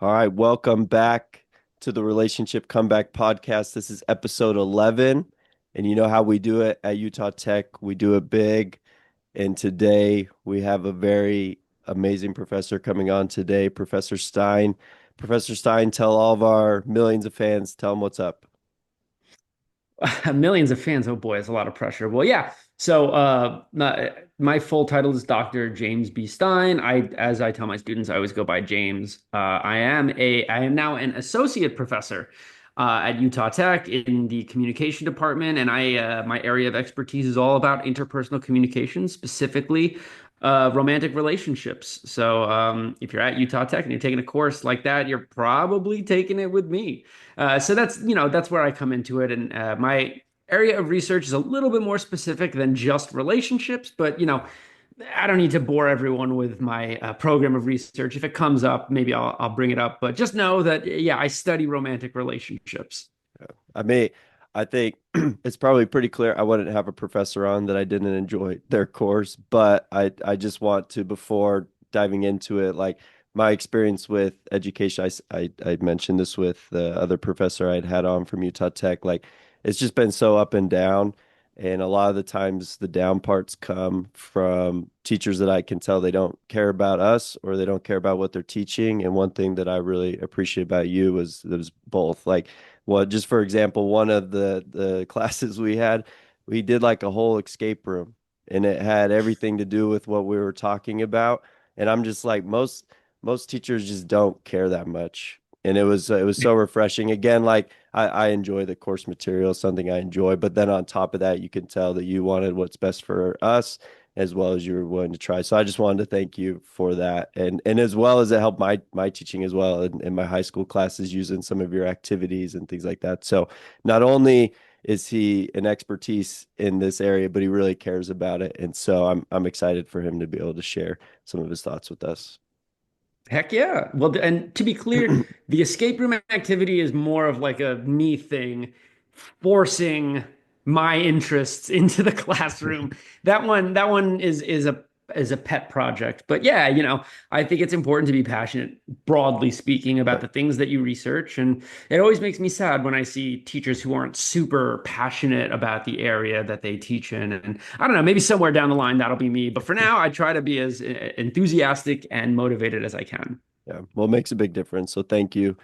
All right, welcome back to the Relationship Comeback Podcast. This is episode 11, and you know how we do it at Utah Tech. We do it big, and today we have a very amazing professor coming on today, Professor Stein. Professor Stein, tell all of our millions of fans, tell them what's up. Millions of fans. Oh boy, it's a lot of pressure. Well, yeah. So my full title is Dr. James B. Stein. As I tell my students, I always go by James. I am now an associate professor at Utah Tech in the communication department, and my area of expertise is all about interpersonal communication, specifically romantic relationships. So if you're at Utah Tech and you're taking a course like that, you're probably taking it with me. So that's where I come into it, and my area of research is a little bit more specific than just relationships, but I don't need to bore everyone with my program of research. If it comes up, maybe I'll bring it up. But just know that yeah, I study romantic relationships. I mean, I think it's probably pretty clear I wouldn't have a professor on that I didn't enjoy their course, but I just want to, before diving into it, like my experience with education, I mentioned this with the other professor I'd had on from Utah Tech, like it's just been so up and down. And a lot of the times the down parts come from teachers that I can tell they don't care about us or they don't care about what they're teaching. And one thing that I really appreciate about you was both. Like, well, just for example, one of the classes we had, we did like a whole escape room, and it had everything to do with what we were talking about. And I'm just like most teachers just don't care that much. And it was so refreshing. Again, like I enjoy the course material, something I enjoy, but then on top of that, you can tell that you wanted what's best for us as well as you were willing to try. So I just wanted to thank you for that. And as well as it helped my teaching as well in my high school classes using some of your activities and things like that. So not only is he an expertise in this area, but he really cares about it. And so I'm excited for him to be able to share some of his thoughts with us. Heck yeah. Well, and to be clear, the escape room activity is more of like a me thing, forcing my interests into the classroom. That one is a pet project. But yeah, I think it's important to be passionate, broadly speaking, about the things that you research. And it always makes me sad when I see teachers who aren't super passionate about the area that they teach in. And I don't know, maybe somewhere down the line that'll be me. But for now, I try to be as enthusiastic and motivated as I can. Yeah, well, it makes a big difference. So thank you.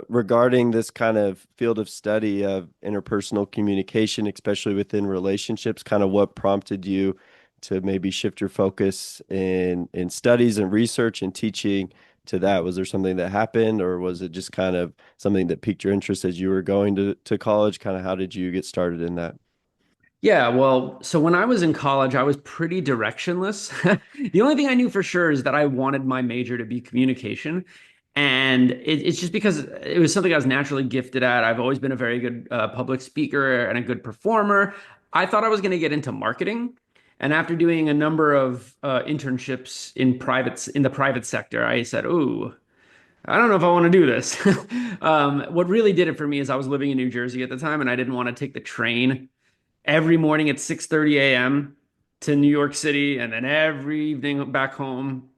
Regarding this kind of field of study of interpersonal communication, especially within relationships, kind of what prompted you to maybe shift your focus in studies and research and teaching to that? Was there something that happened, or was it just kind of something that piqued your interest as you were going to college? Kind of how did you get started in that? Yeah, well, so when I was in college, I was pretty directionless. The only thing I knew for sure is that I wanted my major to be communication. And it's just because it was something I was naturally gifted at. I've always been a very good public speaker and a good performer. I thought I was going to get into marketing. And after doing a number of internships in the private sector, I said, "Ooh, I don't know if I want to do this." What really did it for me is I was living in New Jersey at the time, and I didn't want to take the train every morning at 6:30 a.m. to New York City and then every evening back home.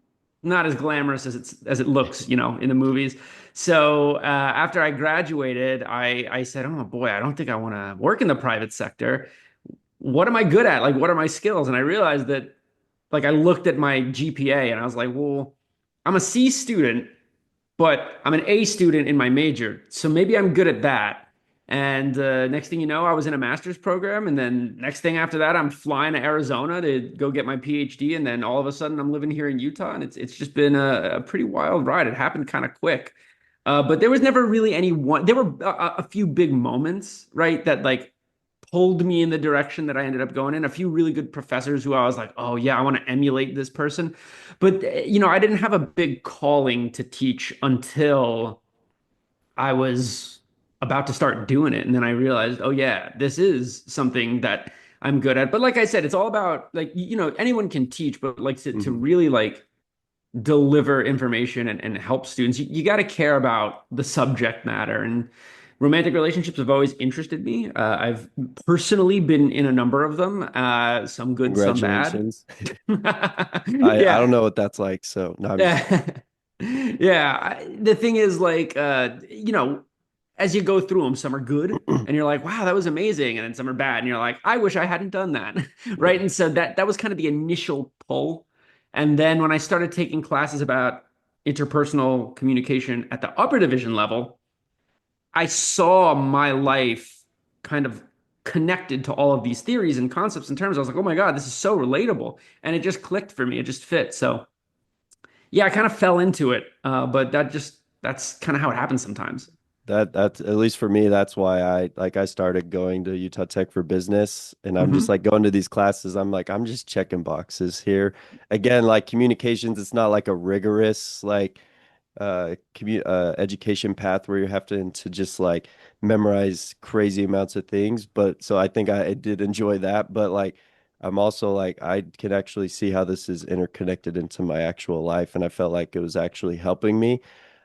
Not as glamorous as it looks, in the movies. So after I graduated, I said, "Oh boy, I don't think I want to work in the private sector. What am I good at? Like, what are my skills?" And I realized that, like, I looked at my GPA and I was like, "Well, I'm a C student, but I'm an A student in my major, so maybe I'm good at that." And next thing you know, I was in a master's program, and then next thing after that, I'm flying to Arizona to go get my PhD, and then all of a sudden, I'm living here in Utah, and it's just been a pretty wild ride. It happened kind of quick, but there was never really any one. There were a few big moments, right, that like pulled me in the direction that I ended up going in. A few really good professors who I was like, "Oh yeah, I want to emulate this person," but I didn't have a big calling to teach until I was about to start doing it. And then I realized, oh yeah, this is something that I'm good at. But like I said, it's all about like, anyone can teach, but like to Mhm. really like deliver information and help students, you got to care about the subject matter. And romantic relationships have always interested me. I've personally been in a number of them, some good, some bad. Congratulations. I don't Yeah. know what that's like, so no, I'm just kidding. Yeah, the thing is like as you go through them, some are good and you're like, wow, that was amazing. And then some are bad and you're like, I wish I hadn't done that. Right. And so that was kind of the initial pull. And then when I started taking classes about interpersonal communication at the upper division level, I saw my life kind of connected to all of these theories and concepts and terms. I was like, oh my God, this is so relatable. And it just clicked for me. It just fit. So yeah, I kind of fell into it. But that's kind of how it happens sometimes. That's at least for me, that's why I started going to Utah Tech for business, and I'm just Hmm. like going to these classes. I'm like, I'm just checking boxes here. Again, like communications, it's not like a rigorous like education path where you have to just like memorize crazy amounts of things. But so I think I did enjoy that, but like I'm also like I can actually see how this is interconnected into my actual life, and I felt like it was actually helping me.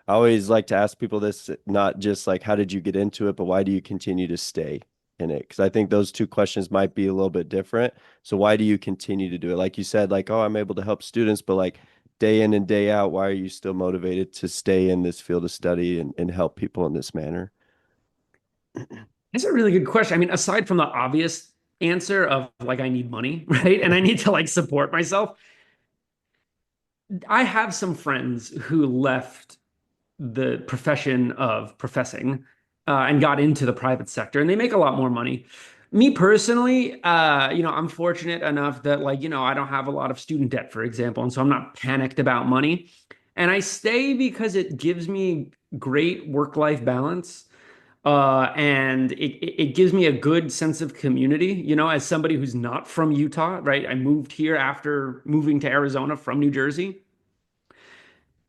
I always like to ask people this, not just like how did you get into it, but why do you continue to stay in it? Because I think those two questions might be a little bit different. So why do you continue to do it? Like you said, like, oh, I'm able to help students, but like day in and day out, why are you still motivated to stay in this field of study and help people in this manner? That's a really good question. I mean, aside from the obvious answer of like I need money, right? And I need to like support myself. I have some friends who left the profession of professing and got into the private sector, and they make a lot more money. Me personally, I'm fortunate enough that like, I don't have a lot of student debt, for example, and so I'm not panicked about money. And I stay because it gives me great work-life balance. And it gives me a good sense of community, as somebody who's not from Utah, right? I moved here after moving to Arizona from New Jersey.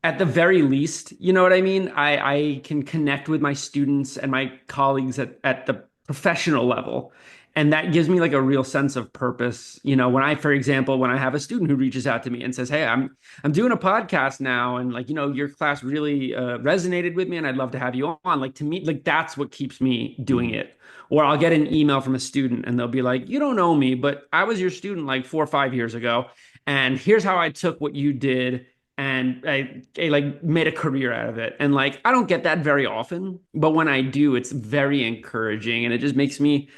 At the very least, you know what I mean? I can connect with my students and my colleagues at the professional level. And that gives me like a real sense of purpose. When I, for example, when I have a student who reaches out to me and says, "Hey, I'm doing a podcast now, and like, your class really resonated with me, and I'd love to have you on." Like to me, like that's what keeps me doing Mhm. it. Or I'll get an email from a student and they'll be like, "You don't know me, but I was your student like 4 or 5 years ago, and here's how I took what you did and I like made a career out of it." And like I don't get that very often, but when I do, it's very encouraging and it just makes me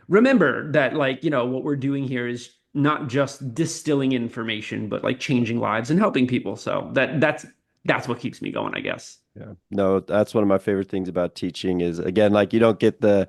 remember that like, what we're doing here is not just distilling information, but like changing lives and helping people. So that's what keeps me going, I guess. Yeah. No, that's one of my favorite things about teaching is again, like you don't get the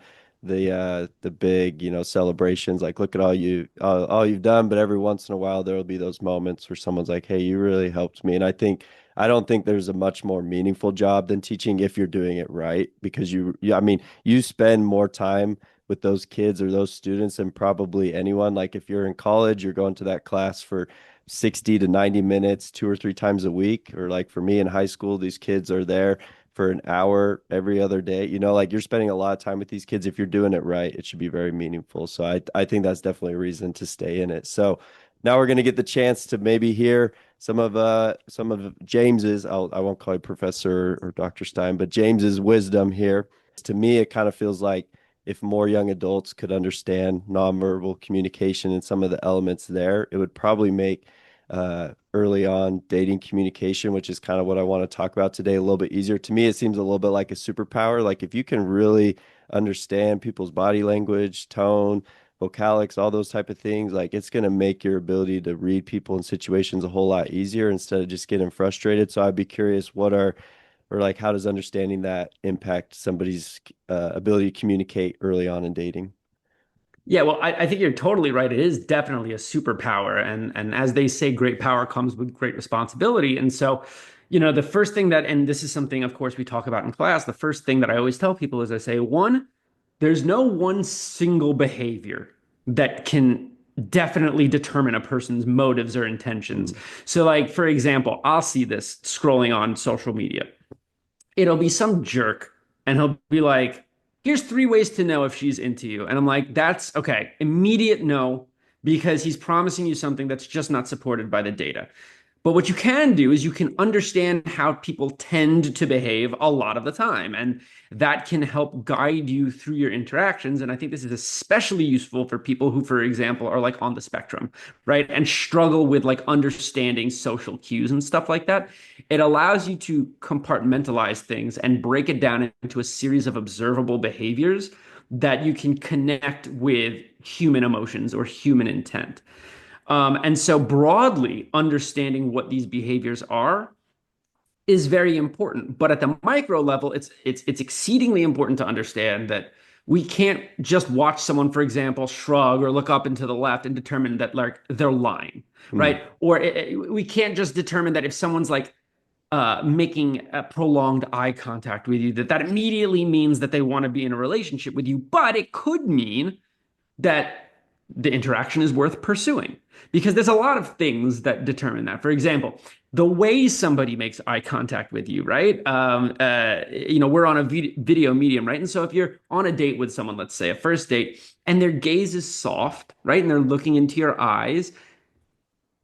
big, celebrations, like look at all you've done, but every once in a while there will be those moments where someone's like, "Hey, you really helped me." And I don't think there's a much more meaningful job than teaching if you're doing it right because I mean, you spend more time with those kids or those students than probably anyone. Like if you're in college, you're going to that class for 60 to 90 minutes 2 or 3 times a week, or like for me in high school these kids are there for an hour every other day, like you're spending a lot of time with these kids. If you're doing it right, it should be very meaningful. So I think that's definitely a reason to stay in it. So now we're going to get the chance to maybe hear some of James's, I won't call you Professor or Dr. Stein, but James's wisdom here. To me it kind of feels like if more young adults could understand nonverbal communication and some of the elements there, it would probably make early on dating communication, which is kind of what I want to talk about today, a little bit easier. To me, it seems a little bit like a superpower. Like if you can really understand people's body language, tone, vocalics, all those type of things, like it's going to make your ability to read people in situations a whole lot easier instead of just getting frustrated. So I'd be curious, or like, how does understanding that impact somebody's ability to communicate early on in dating? Yeah, well, I think you're totally right. It is definitely a superpower, and as they say, great power comes with great responsibility. And so, the first thing that, and this is something, of course, we talk about in class. The first thing that I always tell people is I say, one, there's no one single behavior that can definitely determine a person's motives or intentions. Mm. So, like for example, I'll see this scrolling on social media. It'll be some jerk and he'll be like, here's 3 ways to know if she's into you. And I'm like, that's okay. Immediate no, because he's promising you something that's just not supported by the data. But what you can do is you can understand how people tend to behave a lot of the time. And that can help guide you through your interactions. And I think this is especially useful for people who, for example, are like on the spectrum, right? And struggle with like understanding social cues and stuff like that. It allows you to compartmentalize things and break it down into a series of observable behaviors that you can connect with human emotions or human intent. And so broadly understanding what these behaviors are is very important. But at the micro level, it's exceedingly important to understand that we can't just watch someone, for example, shrug or look up and to the left and determine that like they're lying, Mm. right? Or we can't just determine that if someone's like making a prolonged eye contact with you, that that immediately means that they want to be in a relationship with you. But it could mean that the interaction is worth pursuing because there's a lot of things that determine that. For example, the way somebody makes eye contact with you, right? We're on a video medium, right? And so if you're on a date with someone, let's say a first date, and their gaze is soft, right? And they're looking into your eyes,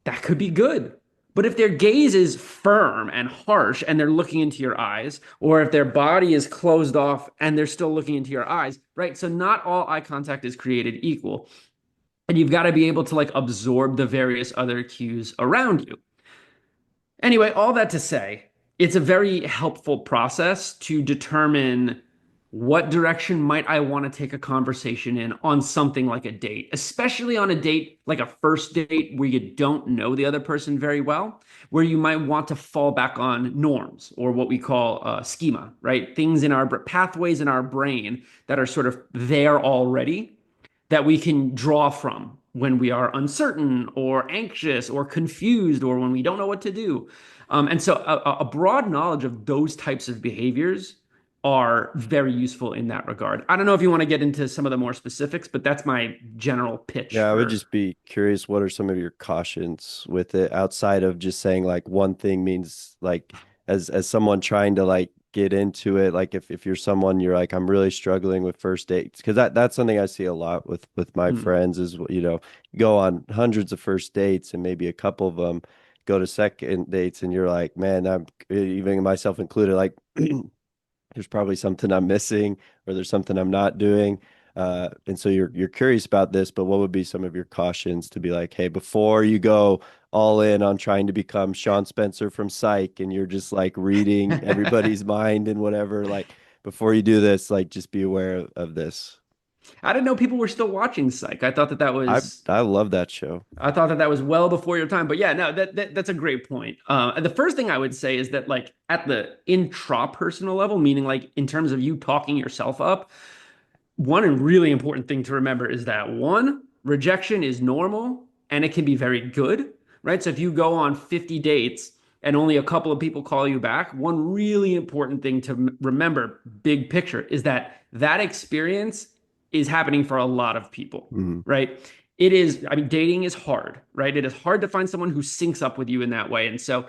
that could be good. But if their gaze is firm and harsh and they're looking into your eyes, or if their body is closed off and they're still looking into your eyes, right? So not all eye contact is created equal. And you've got to be able to like absorb the various other cues around you. Anyway, all that to say, it's a very helpful process to determine what direction might I want to take a conversation in on something like a date, especially on a date like a first date where you don't know the other person very well, where you might want to fall back on norms or what we call schema, right? Things in our pathways in our brain that are sort of there already that we can draw from when we are uncertain or anxious or confused or when we don't know what to do. And so a broad knowledge of those types of behaviors are very useful in that regard. I don't know if you want to get into some of the more specifics, but that's my general pitch Yeah, I would for. just be curious, what are some of your cautions with it outside of just saying like one thing means like as someone trying to like get into it, like if you're someone you're like, I'm really struggling with first dates, because that's something I see a lot with my Mm, friends is, you go on hundreds of first dates and maybe a couple of them go to second dates and you're like, man, I'm even myself included, like there's probably something I'm missing or there's something I'm not doing. And so you're curious about this, but what would be some of your cautions to be like, hey, before you go all in on trying to become Sean Spencer from Psych and you're just like reading everybody's mind and whatever, like before you do this, like just be aware of this. I didn't know people were still watching Psych. I I love that show. I thought that that was well before your time. But yeah, no, that's a great point. The first thing I would say is that like at the intrapersonal level, meaning like in terms of you talking yourself up, one really important thing to remember is that one, rejection is normal and it can be very good, right? So if you go on 50 dates and only a couple of people call you back, one really important thing to remember, big picture, is that that experience is happening for a lot of people, Mhm. right? It is, I mean, dating is hard, right? It is hard to find someone who syncs up with you in that way. And so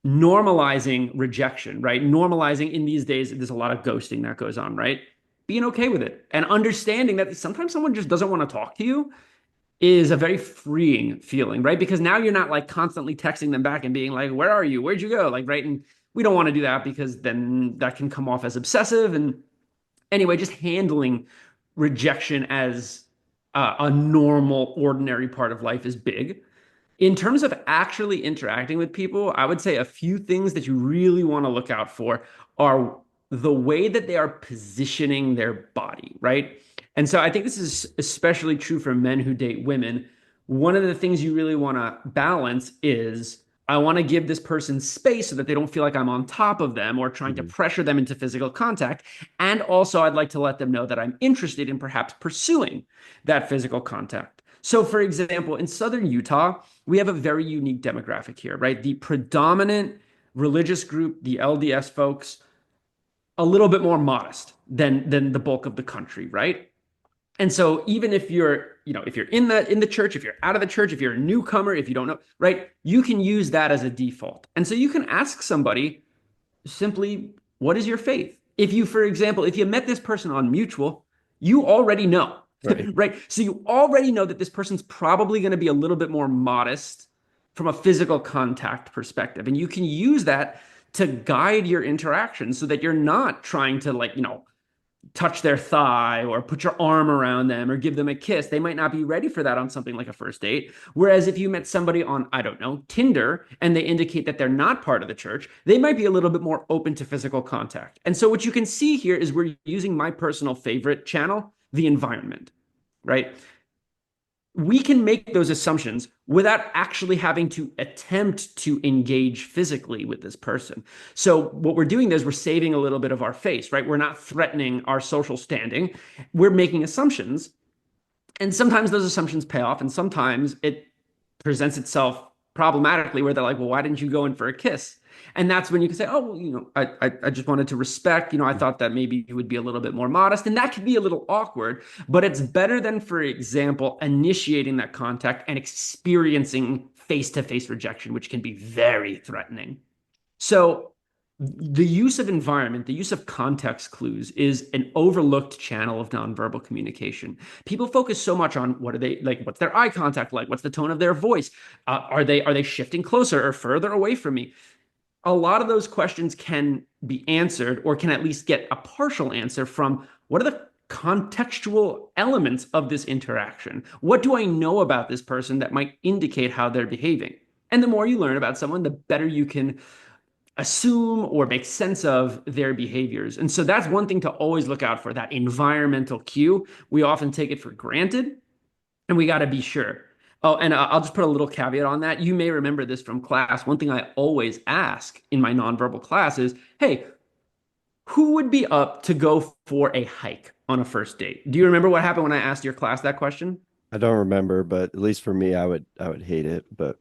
normalizing rejection, right? Normalizing in these days, there's a lot of ghosting that goes on, right? Being okay with it and understanding that sometimes someone just doesn't want to talk to you is a very freeing feeling, right? Because now you're not like constantly texting them back and being like, where are you? Where'd you go? Like, right. And we don't want to do that because then that can come off as obsessive. And anyway, just handling rejection as a normal, ordinary part of life is big. In terms of actually interacting with people, I would say a few things that you really want to look out for are the way that they are positioning their body, right? And so I think this is especially true for men who date women. One of the things you really want to balance is I want to give this person space so that they don't feel like I'm on top of them or trying to Mhm. pressure them into physical contact. And also, I'd like to let them know that I'm interested in perhaps pursuing that physical contact. So, for example, in southern Utah, we have a very unique demographic here, right? The predominant religious group, the LDS folks, a little bit more modest than the bulk of the country, right? And so even if you're, if you're in the church, if you're out of the church, if you're a newcomer, if you don't know, right, you can use that as a default. And so you can ask somebody simply, what is your faith? If you, for example, if you met this person on Mutual, you already know, Right. right? So you already know that this person's probably going to be a little bit more modest from a physical contact perspective. And you can use that to guide your interaction so that you're not trying to, like, touch their thigh or put your arm around them or give them a kiss. They might not be ready for that on something like a first date. Whereas if you met somebody on, I don't know, Tinder, and they indicate that they're not part of the church, they might be a little bit more open to physical contact. And so what you can see here is we're using my personal favorite channel, the environment, right? We can make those assumptions without actually having to attempt to engage physically with this person. So what we're doing there is we're saving a little bit of our face, right? We're not threatening our social standing. We're making assumptions. And sometimes those assumptions pay off, and sometimes it presents itself problematically where they're like, well, why didn't you go in for a kiss? And that's when you can say, oh, well, I just wanted to respect, I thought that maybe he would be a little bit more modest. And that could be a little awkward, but it's better than, for example, initiating that contact and experiencing face-to-face rejection, which can be very threatening. So the use of environment, the use of context clues is an overlooked channel of nonverbal communication. People focus so much on what are they like, what's their eye contact like, what's the tone of their voice, are they shifting closer or further away from me? A lot of those questions can be answered, or can at least get a partial answer from what are the contextual elements of this interaction? What do I know about this person that might indicate how they're behaving? And the more you learn about someone, the better you can assume or make sense of their behaviors. And so that's one thing to always look out for, that environmental cue. We often take it for granted, and we got to be sure. Oh, and I'll just put a little caveat on that. You may remember this from class. One thing I always ask in my nonverbal class is, hey, who would be up to go for a hike on a first date? Do you remember what happened when I asked your class that question? I don't remember, but at least for me, I would hate it. But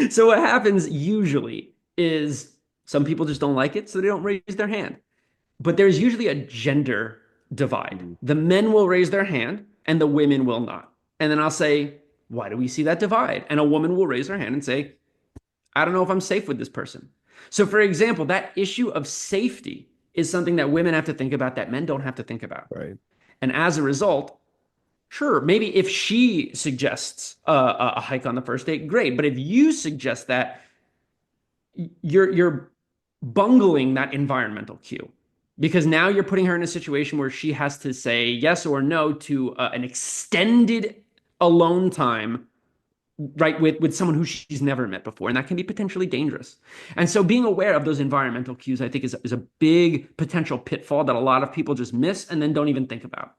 So what happens usually is some people just don't like it, so they don't raise their hand. But there's usually a gender divide. The men will raise their hand and the women will not. And then I'll say, why do we see that divide? And a woman will raise her hand and say, I don't know if I'm safe with this person. So, for example, that issue of safety is something that women have to think about that men don't have to think about. right. And as a result, sure, maybe if she suggests a hike on the first date, great. But if you suggest that, you're bungling that environmental cue, because now you're putting her in a situation where she has to say yes or no to an extended alone time, right, with someone who she's never met before, and that can be potentially dangerous. And so being aware of those environmental cues, I think, is a big potential pitfall that a lot of people just miss and then don't even think about.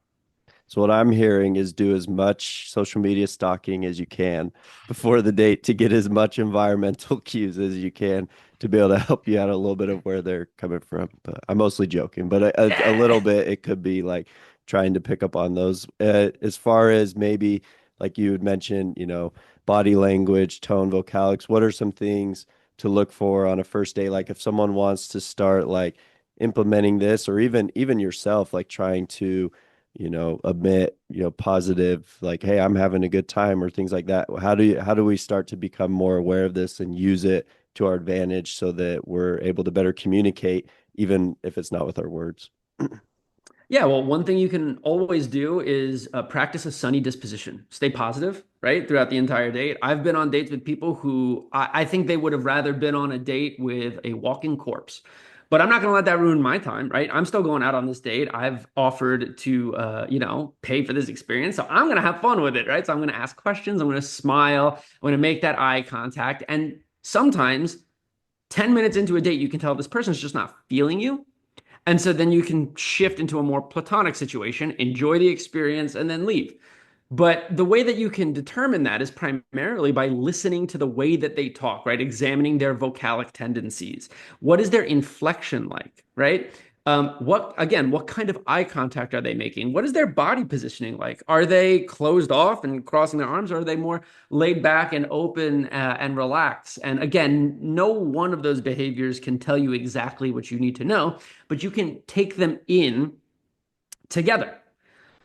So what I'm hearing is do as much social media stalking as you can before the date to get as much environmental cues as you can to be able to help you out a little bit of where they're coming from. But I'm mostly joking, but a little bit it could be like trying to pick up on those. As far as maybe like you had mentioned, body language, tone, vocalics, what are some things to look for on a first date? Like if someone wants to start like implementing this, or even yourself, like trying to admit, positive, like, hey, I'm having a good time, or things like that. How do we start to become more aware of this and use it to our advantage so that we're able to better communicate, even if it's not with our words? Yeah, well, one thing you can always do is practice a sunny disposition. Stay positive, right, throughout the entire date. I've been on dates with people who I think they would have rather been on a date with a walking corpse. But I'm not going to let that ruin my time, right? I'm still going out on this date. I've offered to, pay for this experience. So I'm going to have fun with it, right? So I'm going to ask questions. I'm going to smile. I'm going to make that eye contact. And sometimes 10 minutes into a date, you can tell this person's just not feeling you. And so then you can shift into a more platonic situation, enjoy the experience, and then leave. But the way that you can determine that is primarily by listening to the way that they talk, right? Examining their vocalic tendencies. What is their inflection like, right? What kind of eye contact are they making? What is their body positioning like? Are they closed off and crossing their arms, or are they more laid back and open and relaxed? And again, no one of those behaviors can tell you exactly what you need to know, but you can take them in together.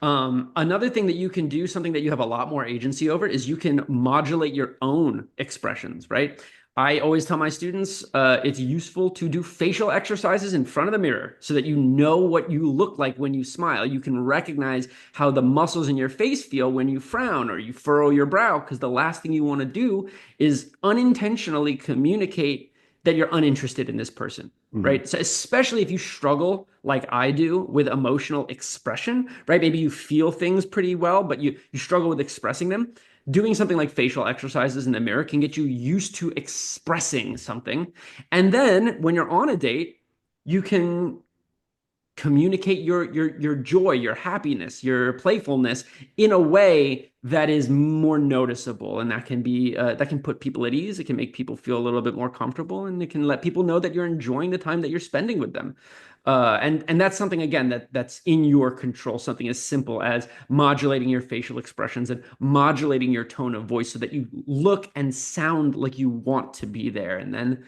Another thing that you can do, something that you have a lot more agency over, is you can modulate your own expressions, right? I always tell my students it's useful to do facial exercises in front of the mirror so that you know what you look like when you smile. You can recognize how the muscles in your face feel when you frown or you furrow your brow, because the last thing you want to do is unintentionally communicate that you're uninterested in this person. Mhm. Right. So, especially if you struggle like I do with emotional expression, right? Maybe you feel things pretty well, but you struggle with expressing them. Doing something like facial exercises in the mirror can get you used to expressing something. And then when you're on a date, you can communicate your joy, your happiness, your playfulness in a way that is more noticeable, and that can be that can put people at ease. It can make people feel a little bit more comfortable, and it can let people know that you're enjoying the time that you're spending with them. And that's something again that's in your control. Something as simple as modulating your facial expressions and modulating your tone of voice so that you look and sound like you want to be there. And then,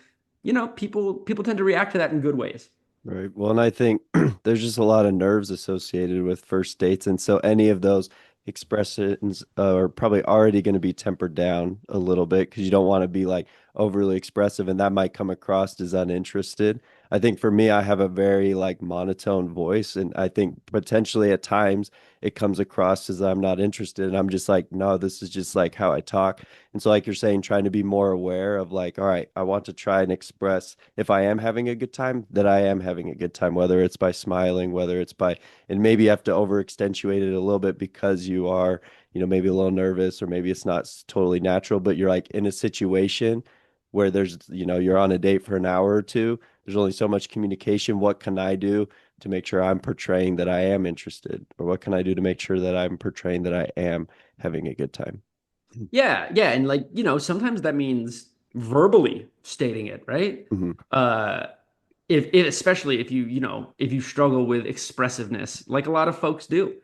people tend to react to that in good ways. Right. Well, and I think there's just a lot of nerves associated with first dates. And so any of those expressions are probably already going to be tempered down a little bit because you don't want to be like overly expressive and that might come across as uninterested. I think for me, I have a very like monotone voice. And I think potentially at times it comes across as I'm not interested. And I'm just like, no, this is just like how I talk. And so, like you're saying, trying to be more aware of like, all right, I want to try and express if I am having a good time, that I am having a good time, whether it's by smiling, whether it's by, and maybe you have to over accentuate it a little bit because you are, maybe a little nervous or maybe it's not totally natural, but you're like in a situation where there's, you're on a date for an hour or two. There's only so much communication. What can I do to make sure I'm portraying that I am interested? Or what can I do to make sure that I'm portraying that I am having a good time? Yeah, yeah, and like, sometimes that means verbally stating it, right? Mhm. Uh if especially if you struggle with expressiveness, like a lot of folks do.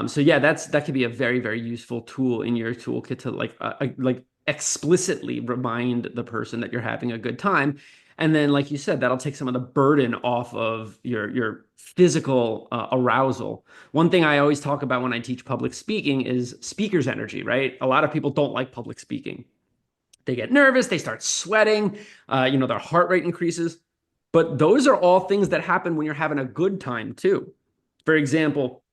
So yeah, that could be a very, very useful tool in your toolkit to like explicitly remind the person that you're having a good time. And then, like you said, that'll take some of the burden off of your physical arousal. One thing I always talk about when I teach public speaking is speaker's energy, right? A lot of people don't like public speaking. They get nervous, they start sweating, their heart rate increases. But those are all things that happen when you're having a good time too. For example,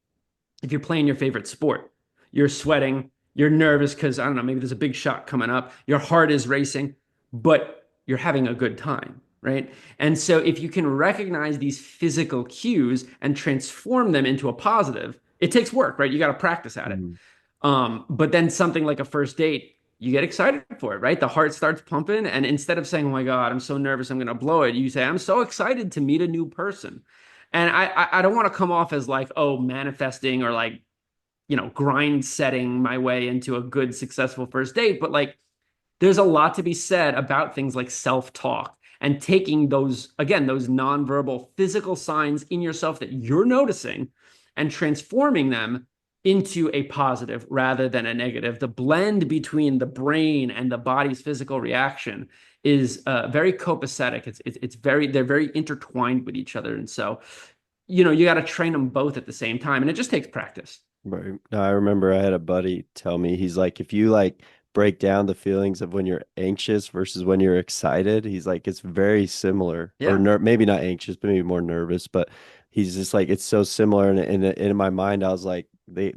if you're playing your favorite sport, you're sweating, you're nervous because, I don't know, maybe there's a big shot coming up, your heart is racing, but you're having a good time, right? And so if you can recognize these physical cues and transform them into a positive, it takes work, right? You got to practice at it. Mhm. But then something like a first date, you get excited for it, right? The heart starts pumping, and instead of saying, "Oh my God, I'm so nervous, I'm gonna blow it," you say, "I'm so excited to meet a new person." And I don't want to come off as like, oh, manifesting or like, grind setting my way into a good, successful first date, but like there's a lot to be said about things like self-talk and taking those nonverbal physical signs in yourself that you're noticing and transforming them into a positive rather than a negative. The blend between the brain and the body's physical reaction is very copacetic. It's very they're very intertwined with each other, and so you got to train them both at the same time, and it just takes practice. Right. No, I remember I had a buddy tell me, he's like, if you like break down the feelings of when you're anxious versus when you're excited, he's like, it's very similar, or Yeah. maybe not anxious, but maybe more nervous. But he's just like, it's so similar. And in my mind, I was like, they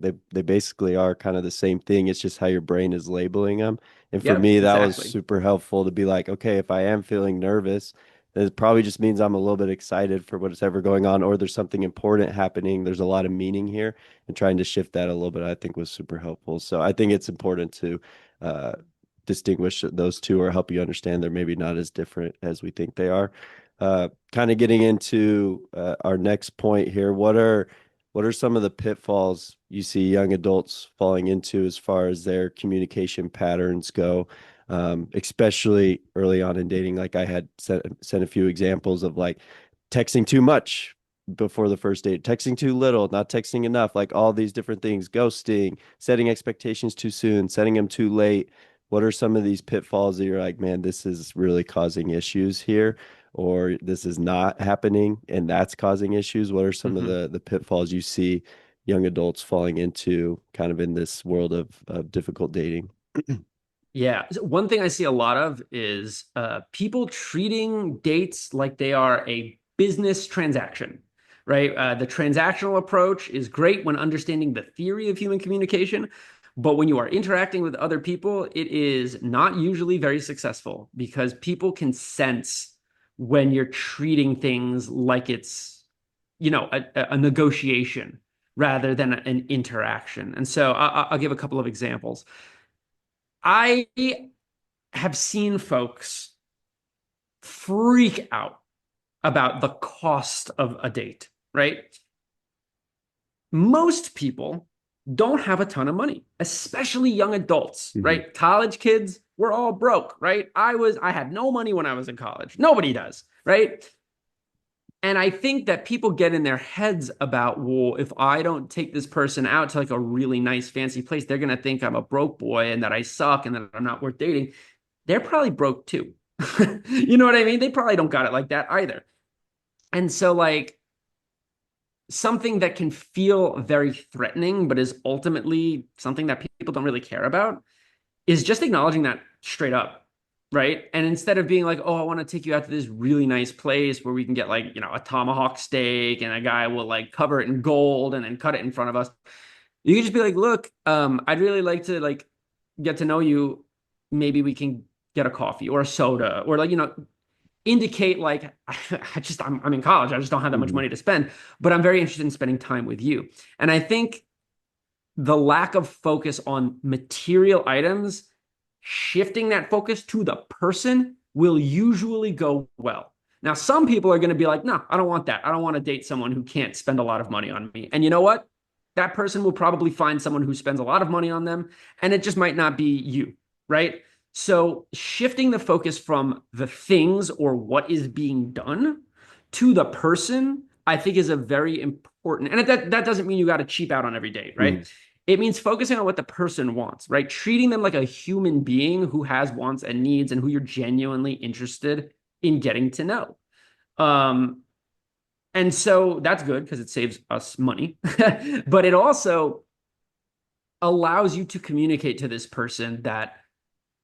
basically are kind of the same thing. It's just how your brain is labeling them. And for Yep. me, that was Exactly. super helpful to be like, okay, if I am feeling nervous, it probably just means I'm a little bit excited for what's ever going on, or there's something important happening. There's a lot of meaning here, and trying to shift that a little bit, I think was super helpful. So I think it's important to uh, distinguish those two or help you understand they're maybe not as different as we think they are. Kind of getting into our next point here. What are some of the pitfalls you see young adults falling into as far as their communication patterns go? Especially early on in dating, like I had sent a few examples of like texting too much before the first date, texting too little, not texting enough, like all these different things, ghosting, setting expectations too soon, setting them too late. What are some of these pitfalls that you're like, man, this is really causing issues here, or this is not happening and that's causing issues? What are some of Mhm. the pitfalls you see young adults falling into kind of in this world of difficult dating? Yeah. So one thing I see a lot of is people treating dates like they are a business transaction, right? The transactional approach is great when understanding the theory of human communication, but when you are interacting with other people, it is not usually very successful because people can sense when you're treating things like it's, a negotiation rather than an interaction. And so I'll give a couple of examples. I have seen folks freak out about the cost of a date, right? Most people don't have a ton of money, especially young adults, Mhm. right? College kids, we're all broke, right? I had no money when I was in college. Nobody does, right? And I think that people get in their heads about, well, if I don't take this person out to like a really nice fancy place, they're going to think I'm a broke boy and that I suck and that I'm not worth dating. They're probably broke too. You know what I mean? They probably don't got it like that either. And so, like, something that can feel very threatening, but is ultimately something that people don't really care about, is just acknowledging that straight up. Right. And instead of being like, oh, I want to take you out to this really nice place where we can get like, a tomahawk steak and a guy will like cover it in gold and then cut it in front of us. You can just be like, look, I'd really like to like get to know you. Maybe we can get a coffee or a soda or like, indicate like I'm in college. I just don't have that much Mhm. money to spend, but I'm very interested in spending time with you. And I think the lack of focus on material items, shifting that focus to the person will usually go well. Now, some people are going to be like, no, I don't want that. I don't want to date someone who can't spend a lot of money on me. And you know what? That person will probably find someone who spends a lot of money on them, and it just might not be you, right? So, shifting the focus from the things or what is being done to the person, I think is a very important, and that doesn't mean you got to cheap out on every date, right? Mhm. It means focusing on what the person wants, right? Treating them like a human being who has wants and needs and who you're genuinely interested in getting to know. Um, and so that's good because it saves us money, but it also allows you to communicate to this person that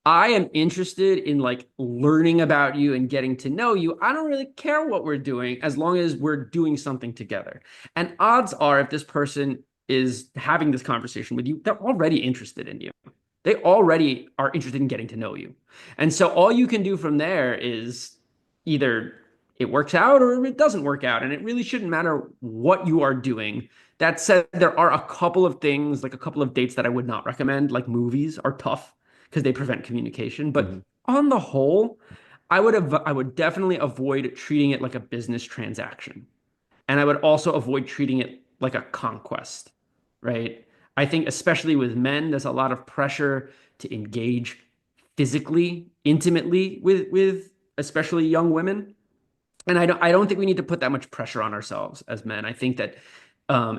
I am interested in like learning about you and getting to know you. I don't really care what we're doing as long as we're doing something together. And odds are, if this person is having this conversation with you, they're already interested in you. They already are interested in getting to know you. And so all you can do from there is either it works out or it doesn't work out. And it really shouldn't matter what you are doing. That said, there are a couple of things, like a couple of dates that I would not recommend, like movies are tough because they prevent communication. But Mhm. on the whole, I would definitely avoid treating it like a business transaction. And I would also avoid treating it like a conquest, right? I think especially with men, there's a lot of pressure to engage physically, intimately with especially young women. And I don't think we need to put that much pressure on ourselves as men. I think that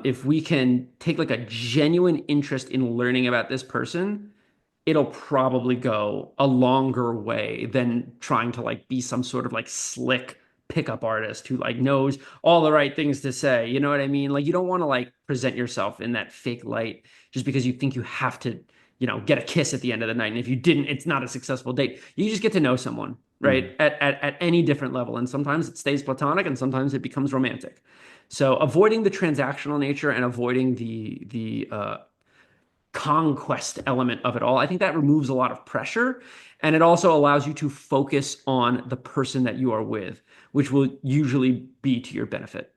if we can take like a genuine interest in learning about this person, it'll probably go a longer way than trying to like be some sort of like slick pickup artist who like knows all the right things to say. You know what I mean? Like you don't want to like present yourself in that fake light just because you think you have to, get a kiss at the end of the night. And if you didn't, it's not a successful date. You just get to know someone, Mhm. right? At any different level. And sometimes it stays platonic and sometimes it becomes romantic. So avoiding the transactional nature and avoiding the conquest element of it all. I think that removes a lot of pressure and it also allows you to focus on the person that you are with, which will usually be to your benefit.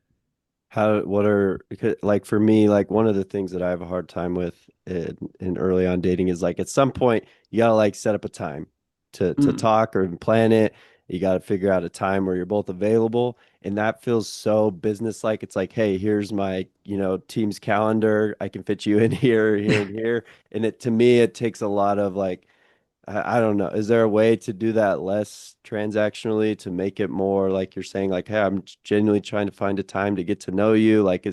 What are, because, like for me, like one of the things that I have a hard time with in early on dating is like at some point you gotta like set up a time to Mm. talk or plan it. You gotta figure out a time where you're both available, and that feels so business-like. It's like, hey, here's my, team's calendar. I can fit you in here, here, and here. And it to me, it takes a lot of like I don't know. Is there a way to do that less transactionally to make it more like you're saying, like, hey, I'm genuinely trying to find a time to get to know you? Like,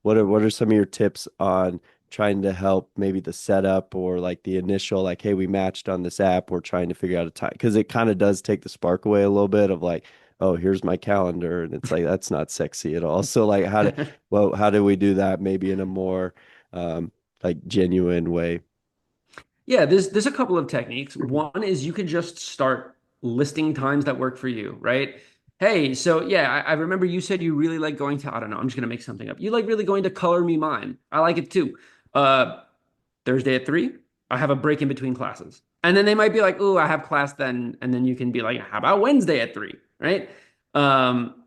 what are some of your tips on trying to help maybe the setup or like the initial, like, hey, we matched on this app, we're trying to figure out a time because it kind of does take the spark away a little bit of like, oh, here's my calendar, and it's like that's not sexy at all. So like, how do we do that maybe in a more like genuine way? Yeah, there's a couple of techniques. One is you can just start listing times that work for you, right? Hey, so yeah, I remember you said you really like going to, I don't know, I'm just gonna make something up. You like really going to Color Me Mine. I like it too. Uh, Thursday at 3, I have a break in between classes. And then they might be like, "Oh, I have class then." And then you can be like, "How about Wednesday at 3?" Right? Um,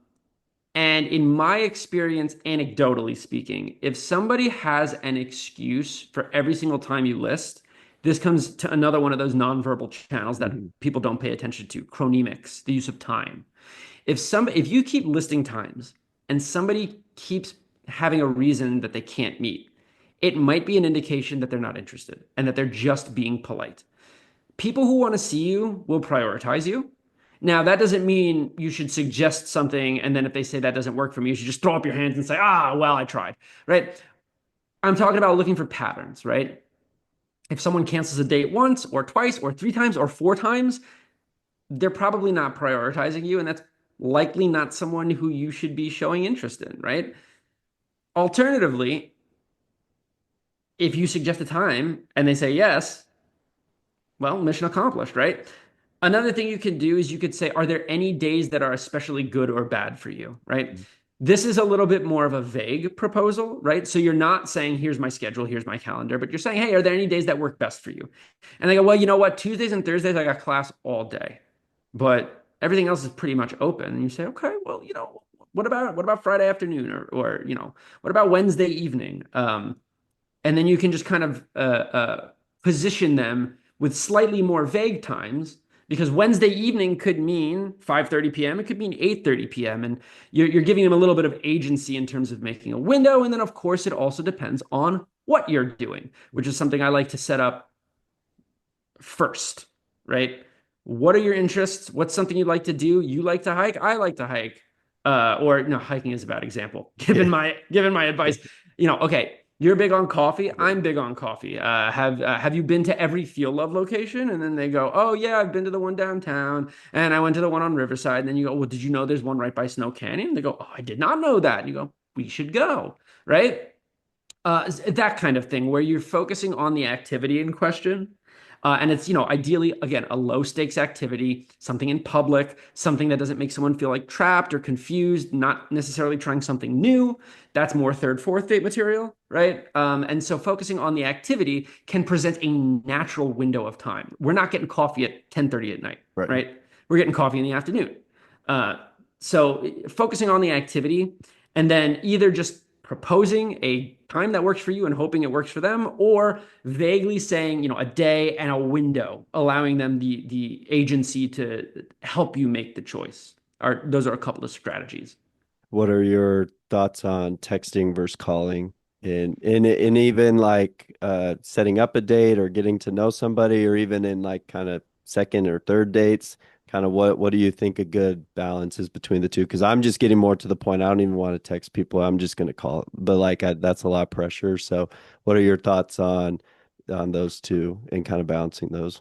and in my experience, anecdotally speaking, if somebody has an excuse for every single time you list, this comes to another one of those nonverbal channels that Mhm. people don't pay attention to, chronemics, the use of time. If you keep listing times and somebody keeps having a reason that they can't meet, it might be an indication that they're not interested and that they're just being polite. People who want to see you will prioritize you. Now, that doesn't mean you should suggest something, and then if they say that doesn't work for me, you should just throw up your hands and say, "Ah, well, I tried," right? I'm talking about looking for patterns, right? If someone cancels a date once or twice or 3 times or 4 times, they're probably not prioritizing you, and that's likely not someone who you should be showing interest in, right? Alternatively, if you suggest a time and they say yes, well, mission accomplished, right? Another thing you can do is you could say, are there any days that are especially good or bad for you, right? This is a little bit more of a vague proposal, right? So you're not saying, here's my schedule, here's my calendar, but you're saying, hey, are there any days that work best for you? And they go, well, you know what? Tuesdays and Thursdays, I got class all day, but everything else is pretty much open. And you say, okay, well, what about Friday afternoon or what about Wednesday evening? And then you can just kind of position them with slightly more vague times because Wednesday evening could mean 5:30 p.m. It could mean 8:30 p.m. And you're giving them a little bit of agency in terms of making a window. And then, of course, it also depends on what you're doing, which is something I like to set up first, right? What are your interests? What's something you'd like to do? You like to hike? I like to hike. Or no, hiking is a bad example. Yeah. Given my advice, okay, you're big on coffee. I'm big on coffee. Have you been to every Feel Love location? And then they go, oh yeah, I've been to the one downtown, and I went to the one on Riverside. And then you go, well, did you know there's one right by Snow Canyon? They go, oh, I did not know that. And you go, we should go, right? That kind of thing where you're focusing on the activity in question. And it's, ideally, again, a low stakes activity, something in public, something that doesn't make someone feel like trapped or confused, not necessarily trying something new. That's more third, fourth date material, right? And so focusing on the activity can present a natural window of time. We're not getting coffee at 10:30 at night, Right. right? We're getting coffee in the afternoon. Uh, so focusing on the activity and then either just proposing a time that works for you and hoping it works for them, or vaguely saying, a day and a window, allowing them the agency to help you make the choice. Those are a couple of strategies. What are your thoughts on texting versus calling? And even like setting up a date or getting to know somebody or even in like kind of second or third dates, kind of what do you think a good balance is between the two? Because I'm just getting more to the point. I don't even want to text people. I'm just going to call. But like that's a lot of pressure. So what are your thoughts on those two and kind of balancing those?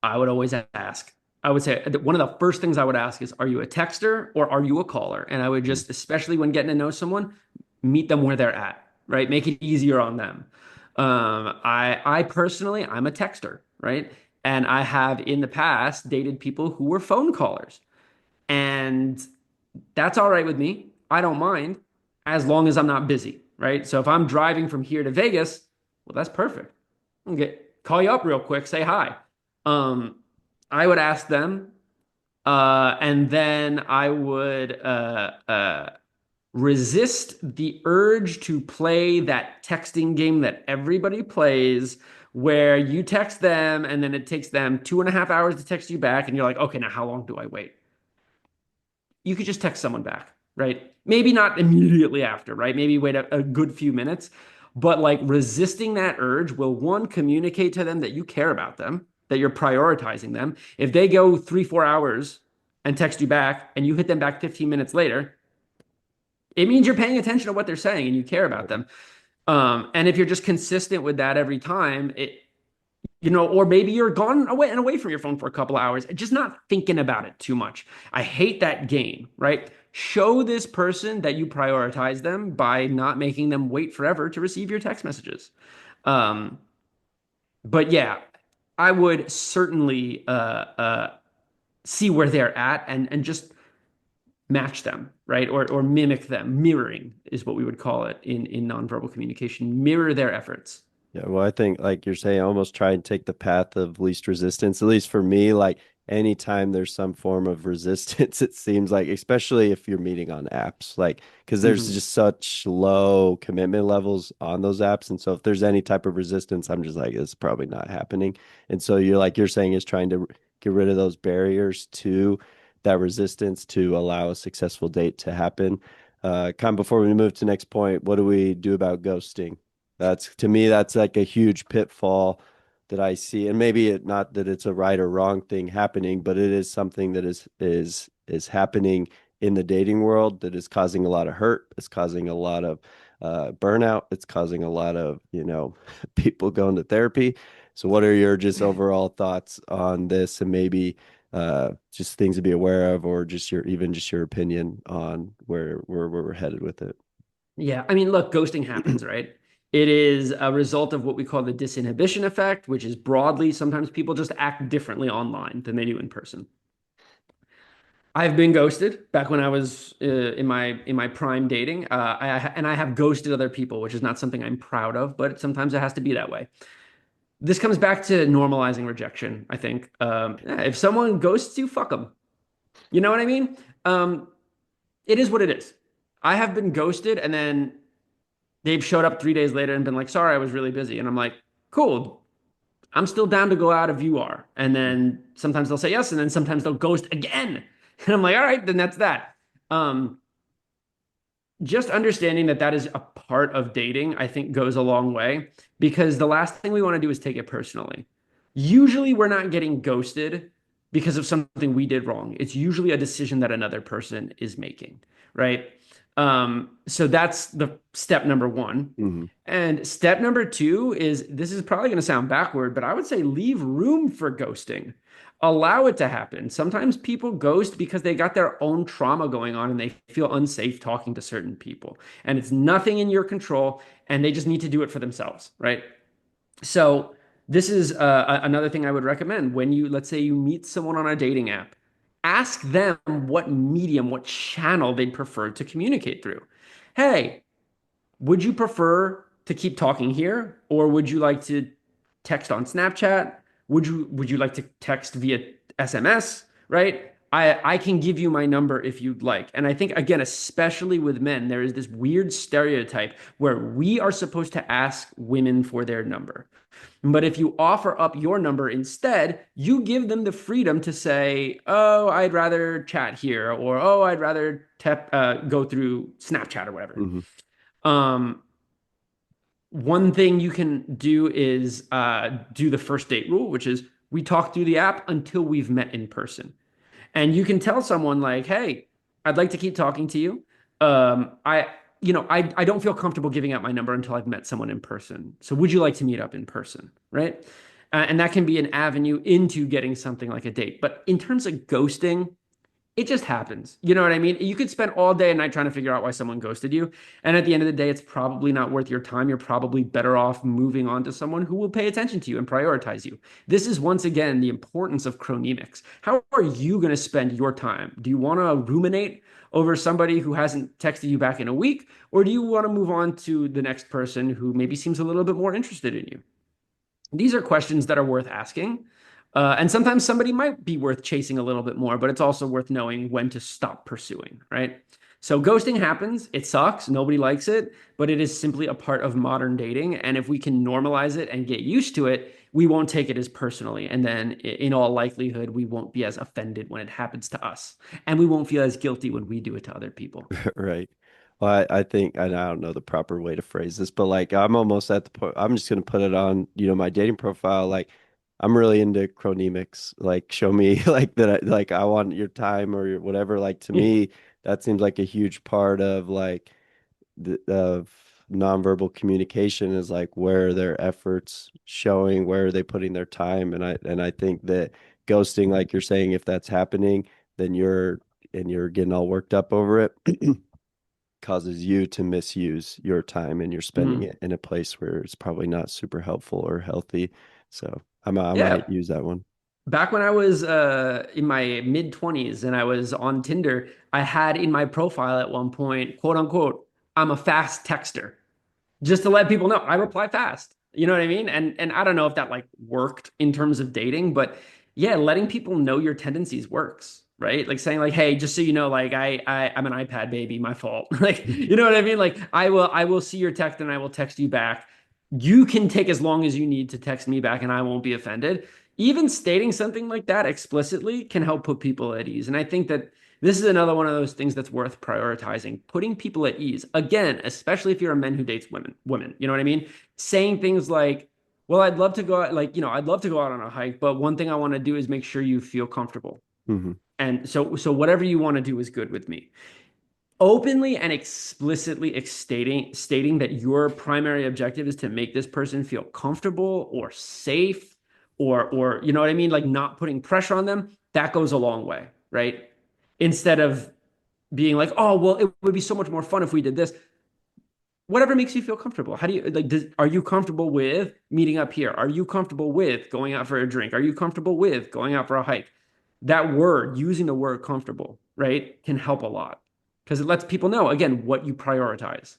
I would always ask. I would say one of the first things I would ask is, are you a texter or are you a caller? And I would just, especially when getting to know someone, meet them where they're at, right? Make it easier on them. I personally, I'm a texter, right? And I have in the past dated people who were phone callers. And that's all right with me. I don't mind as long as I'm not busy, right? So if I'm driving from here to Vegas, well, that's perfect. Okay, call you up real quick, say hi. Um, I would ask them, and then I would resist the urge to play that texting game that everybody plays, where you text them and then it takes them 2.5 hours to text you back, and you're like, okay, now how long do I wait? You could just text someone back, right? Maybe not immediately after, right? Maybe wait a good few minutes, but like resisting that urge will one, communicate to them that you care about them, that you're prioritizing them. If they go 3, 4 hours and text you back and you hit them back 15 minutes later, it means you're paying attention to what they're saying and you care about them. And if you're just consistent with that every time, or maybe you're gone away from your phone for a couple of hours, just not thinking about it too much. I hate that game, right? Show this person that you prioritize them by not making them wait forever to receive your text messages. Um, but yeah, I would certainly see where they're at and just match them, right? Or mimic them. Mirroring is what we would call it in nonverbal communication. Mirror their efforts. Yeah, well, I think like you're saying, almost try and take the path of least resistance. At least for me, like anytime there's some form of resistance, it seems like, especially if you're meeting on apps, like because there's Mhm. just such low commitment levels on those apps. And so if there's any type of resistance, I'm just like, it's probably not happening. And so you're like you're saying is trying to get rid of those barriers to that resistance to allow a successful date to happen. Kind of before we move to the next point, what do we do about ghosting? That's to me, that's like a huge pitfall that I see. And maybe not that it's a right or wrong thing happening, but it is something that is happening in the dating world that is causing a lot of hurt. It's causing a lot of burnout. It's causing a lot of, people going to therapy. So what are your just overall thoughts on this and maybe just things to be aware of or just your opinion on where we're headed with it? Yeah, I mean, look, ghosting happens, right? It is a result of what we call the disinhibition effect, which is broadly sometimes people just act differently online than they do in person. I've been ghosted back when I was in my prime dating, and I have ghosted other people, which is not something I'm proud of, but sometimes it has to be that way. This comes back to normalizing rejection, I think. Yeah, if someone ghosts you, fuck them. You know what I mean? Um, it is what it is. I have been ghosted, and then they've showed up 3 days later and been like, sorry, I was really busy. And I'm like, cool, I'm still down to go out if you are. And then sometimes they'll say yes, and then sometimes they'll ghost again. And I'm like, all right, then that's that. Um, just understanding that that is a part of dating, I think goes a long way because the last thing we want to do is take it personally. Usually we're not getting ghosted because of something we did wrong. It's usually a decision that another person is making, right? So that's the step number one. Mhm. And step number two is this is probably going to sound backward, but I would say leave room for ghosting. Allow it to happen. Sometimes people ghost because they got their own trauma going on and they feel unsafe talking to certain people. And it's nothing in your control and they just need to do it for themselves, right? So, this is another thing I would recommend when you, let's say, you meet someone on a dating app, ask them what medium, what channel they'd prefer to communicate through. Hey, would you prefer to keep talking here, or would you like to text on Snapchat? Would you like to text via SMS? Right? I can give you my number if you'd like. And I think again, especially with men, there is this weird stereotype where we are supposed to ask women for their number. But if you offer up your number instead, you give them the freedom to say, "Oh, I'd rather chat here," or "Oh, I'd rather go through Snapchat or whatever." Mhm. Um, One thing you can do is do the first date rule, which is we talk through the app until we've met in person. And you can tell someone like, "Hey, I'd like to keep talking to you. I don't feel comfortable giving out my number until I've met someone in person. So would you like to meet up in person?" Right? And that can be an avenue into getting something like a date. But in terms of ghosting, it just happens. You know what I mean? You could spend all day and night trying to figure out why someone ghosted you. And at the end of the day, it's probably not worth your time. You're probably better off moving on to someone who will pay attention to you and prioritize you. This is once again the importance of chronemics. How are you going to spend your time? Do you want to ruminate over somebody who hasn't texted you back in a week? Or do you want to move on to the next person who maybe seems a little bit more interested in you? These are questions that are worth asking. And sometimes somebody might be worth chasing a little bit more, but it's also worth knowing when to stop pursuing, right? So ghosting happens. It sucks. Nobody likes it, but it is simply a part of modern dating. And if we can normalize it and get used to it, we won't take it as personally. And then, in all likelihood, we won't be as offended when it happens to us. And we won't feel as guilty when we do it to other people. Right. Well, I think, and I don't know the proper way to phrase this, but like I'm almost at the point, I'm just gonna put it on, my dating profile. Like I'm really into chronemics. Like show me like that, like I want your time or your whatever. Like to me, that seems like a huge part of like of nonverbal communication is like where are their efforts showing, where are they putting their time, and I think that ghosting, like you're saying, if that's happening, then you're getting all worked up over it. Causes you to misuse your time and you're spending Mhm. it in a place where it's probably not super helpful or healthy. So I might Yeah. use that one. Back when I was in my mid 20s and I was on Tinder, I had in my profile at one point, quote unquote, I'm a fast texter, just to let people know I reply fast. You know what I mean? And I don't know if that like worked in terms of dating, but yeah, letting people know your tendencies works, right? Like saying like, hey, just so you know, like I'm an iPad baby, my fault. Like, you know what I mean? Like I will see your text and I will text you back. You can take as long as you need to text me back and I won't be offended. Even stating something like that explicitly can help put people at ease. And I think that this is another one of those things that's worth prioritizing, putting people at ease. Again, especially if you're a man who dates women, you know what I mean? Saying things like, well, I'd love to go out, like, I'd love to go out on a hike, but one thing I want to do is make sure you feel comfortable. Hmm. And so whatever you want to do is good with me. Openly and explicitly stating that your primary objective is to make this person feel comfortable or safe or you know what I mean? Like not putting pressure on them, that goes a long way, right? Instead of being like, oh, well, it would be so much more fun if we did this. Whatever makes you feel comfortable. How do you like? Are you comfortable with meeting up here? Are you comfortable with going out for a drink? Are you comfortable with going out for a hike? That word, using the word comfortable, right, can help a lot because it lets people know, again, what you prioritize.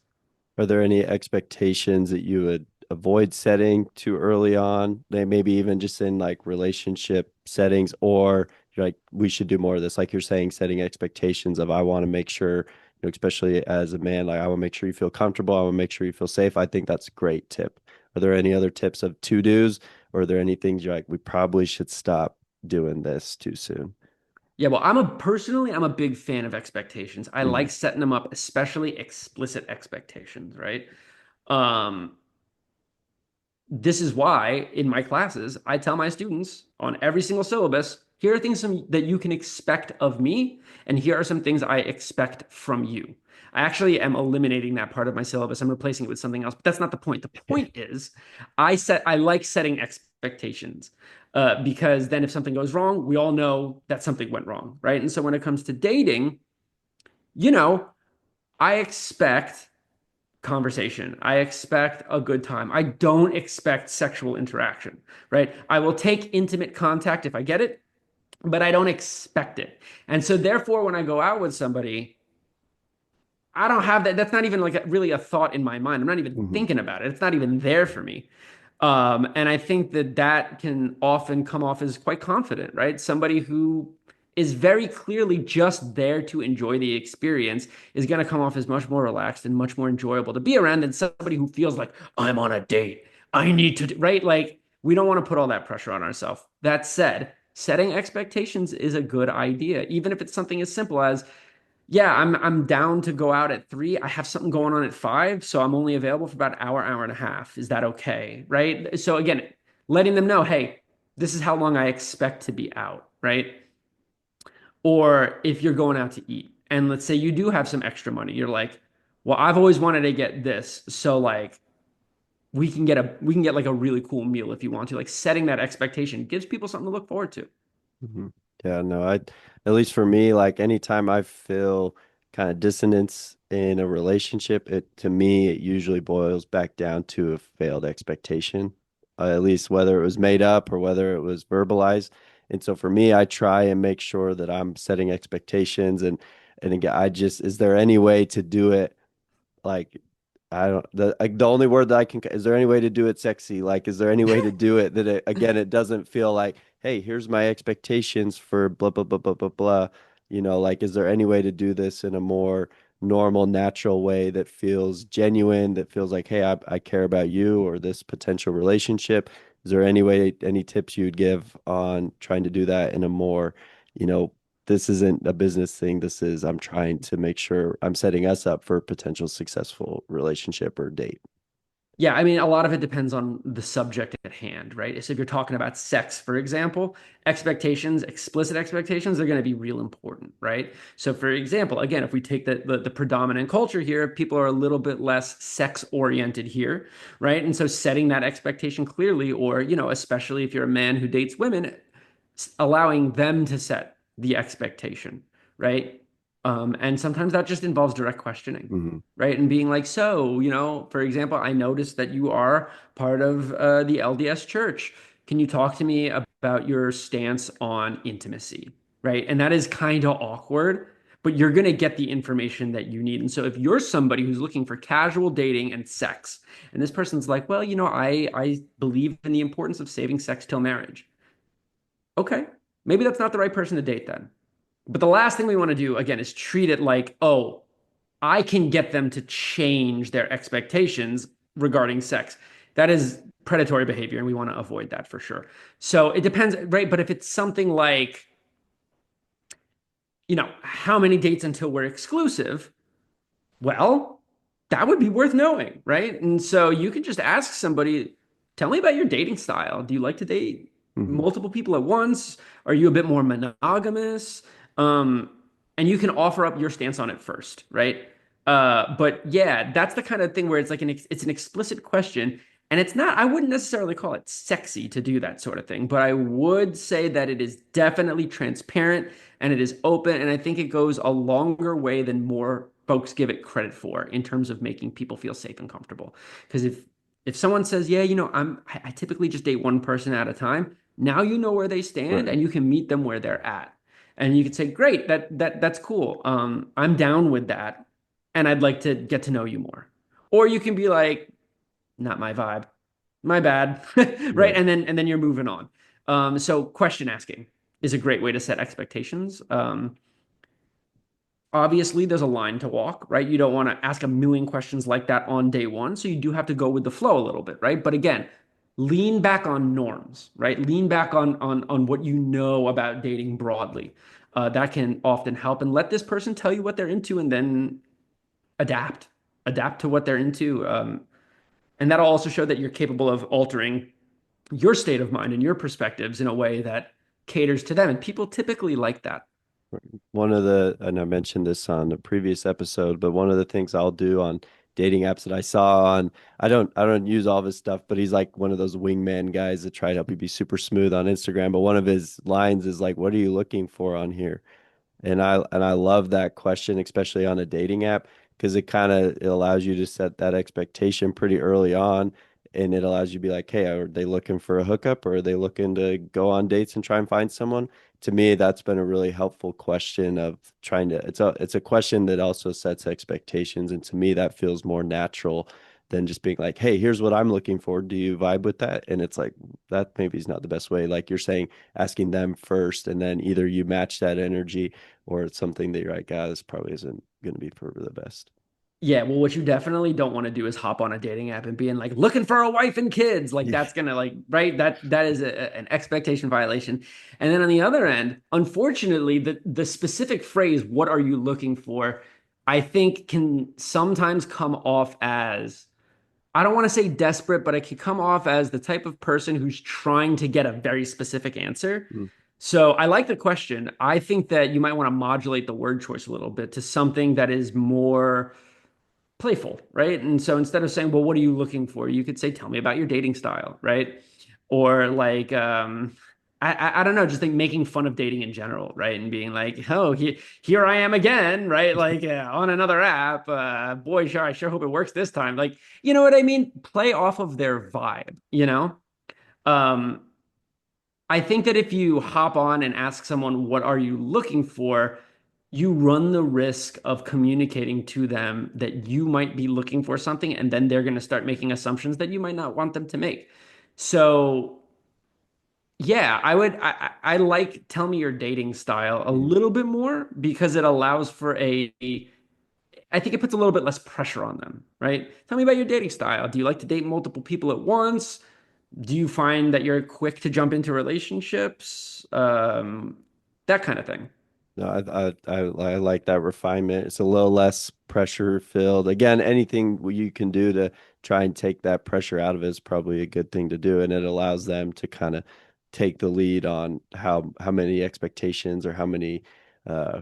Are there any expectations that you would avoid setting too early on? They maybe even just in like relationship settings, or you're like, we should do more of this. Like you're saying, setting expectations of I want to make sure, especially as a man, like I want to make sure you feel comfortable. I want to make sure you feel safe. I think that's a great tip. Are there any other tips of to-dos, or are there any things you're like, we probably should stop doing this too soon? Yeah, well, I'm a big fan of expectations. I Mhm. like setting them up, especially explicit expectations, right? Um, this is why in my classes, I tell my students on every single syllabus, here are things that you can expect of me, and here are some things I expect from you. I actually am eliminating that part of my syllabus. I'm replacing it with something else, but that's not the point. The point is, I like setting expectations because then if something goes wrong, we all know that something went wrong, right? And so when it comes to dating, you know, I expect conversation. I expect a good time. I don't expect sexual interaction, right? I will take intimate contact if I get it, but I don't expect it. And so therefore, when I go out with somebody, I don't have that. That's not even like really a thought in my mind. I'm not even Mhm. thinking about it. It's not even there for me. And I think that that can often come off as quite confident, right? Somebody who is very clearly just there to enjoy the experience is going to come off as much more relaxed and much more enjoyable to be around than somebody who feels like I'm on a date. I need to, right? Like we don't want to put all that pressure on ourselves. That said, setting expectations is a good idea, even if it's something as simple as yeah, I'm down to go out at 3. I have something going on at 5, so I'm only available for about an hour, hour and a half. Is that okay? Right? So again, letting them know, hey, this is how long I expect to be out, right? Or if you're going out to eat, and let's say you do have some extra money, you're like, well, I've always wanted to get this, so like we can get like a really cool meal if you want to. Like setting that expectation gives people something to look forward to. Mhm. Yeah, no, at least for me, like anytime I feel kind of dissonance in a relationship, it to me, it usually boils back down to a failed expectation, at least whether it was made up or whether it was verbalized. And so for me, I try and make sure that I'm setting expectations and again, is there any way to do it like I don't the only word that I can is there any way to do it sexy? Like, is there any way to do it that it again it doesn't feel like, hey, here's my expectations for blah blah blah blah blah blah. Like is there any way to do this in a more normal, natural way that feels genuine, that feels like, hey, I care about you or this potential relationship? Is there any tips you'd give on trying to do that in a more, you know, this isn't a business thing. I'm trying to make sure I'm setting us up for a potential successful relationship or date. Yeah, I mean, a lot of it depends on the subject at hand, right? So if you're talking about sex, for example, expectations, explicit expectations, they're going to be real important, right? So for example, again, if we take the predominant culture here, people are a little bit less sex oriented here, right? And so setting that expectation clearly, or, especially if you're a man who dates women, allowing them to set the expectation, right? And sometimes that just involves direct questioning, Hmm. right? And being like, so, for example, I noticed that you are part of the LDS church. can you talk to me about your stance on intimacy? Right. And that is kind of awkward, but you're going to get the information that you need. And so if you're somebody who's looking for casual dating and sex, and this person's like, well, I believe in the importance of saving sex till marriage. Okay. Maybe that's not the right person to date then. But the last thing we want to do, again, is treat it like, oh, I can get them to change their expectations regarding sex. That is predatory behavior, and we want to avoid that for sure. So it depends, right? But if it's something like, how many dates until we're exclusive? Well, that would be worth knowing, right? And so you could just ask somebody, tell me about your dating style. Do you like to date Hmm. multiple people at once? Are you a bit more monogamous? Um, and you can offer up your stance on it first, right? But yeah, that's the kind of thing where it's like it's an explicit question, and it's not, I wouldn't necessarily call it sexy to do that sort of thing, but I would say that it is definitely transparent and it is open, and I think it goes a longer way than more folks give it credit for in terms of making people feel safe and comfortable. Because if someone says, yeah, I typically just date one person at a time, now you know where they stand Right. and you can meet them where they're at. And you could say, great, that's cool. I'm down with that, and I'd like to get to know you more. Or you can be like, not my vibe, my bad, right? Right. And then you're moving on. So question asking is a great way to set expectations. Obviously, there's a line to walk, right? You don't want to ask a million questions like that on day one, so you do have to go with the flow a little bit, right? But again, lean back on norms, right? Lean back on what you know about dating broadly. That can often help, and let this person tell you what they're into, and then adapt, adapt to what they're into. And that'll also show that you're capable of altering your state of mind and your perspectives in a way that caters to them. And people typically like that. And I mentioned this on a previous episode, but one of the things I'll do on dating apps that I saw on, I don't use all of his stuff, but he's like one of those wingman guys that try to help you be super smooth on Instagram. But one of his lines is like, "What are you looking for on here?" And I love that question, especially on a dating app, because it allows you to set that expectation pretty early on, and it allows you to be like, hey, are they looking for a hookup or are they looking to go on dates and try and find someone? To me, that's been a really helpful question of trying to it's a question that also sets expectations. And to me, that feels more natural than just being like, hey, here's what I'm looking for. Do you vibe with that? And it's like that maybe is not the best way. Like you're saying, asking them first, and then either you match that energy or it's something that you're like, this probably isn't going to be for the best. Yeah, well, what you definitely don't want to do is hop on a dating app and being like looking for a wife and kids. Like Yeah. that's gonna like right that is an expectation violation. And then on the other end, unfortunately, the specific phrase "what are you looking for," I think can sometimes come off as, I don't want to say desperate, but it can come off as the type of person who's trying to get a very specific answer. Mm. So I like the question. I think that you might want to modulate the word choice a little bit to something that is more playful, right? And so instead of saying, well, what are you looking for? You could say, tell me about your dating style, right? Or like, I don't know, just like making fun of dating in general, right? And being like, oh, here I am again, right? Like on another app. Boy, sure, I sure hope it works this time. Like, you know what I mean? Play off of their vibe, you know? Um, I think that if you hop on and ask someone, what are you looking for? You run the risk of communicating to them that you might be looking for something, and then they're going to start making assumptions that you might not want them to make. So, yeah, I like tell me your dating style a Mm. little bit more because it allows for I think it puts a little bit less pressure on them, right? Tell me about your dating style. Do you like to date multiple people at once? Do you find that you're quick to jump into relationships? That kind of thing. No, I like that refinement. It's a little less pressure filled. Again, anything you can do to try and take that pressure out of it is probably a good thing to do, and it allows them to kind of take the lead on how many expectations or how many uh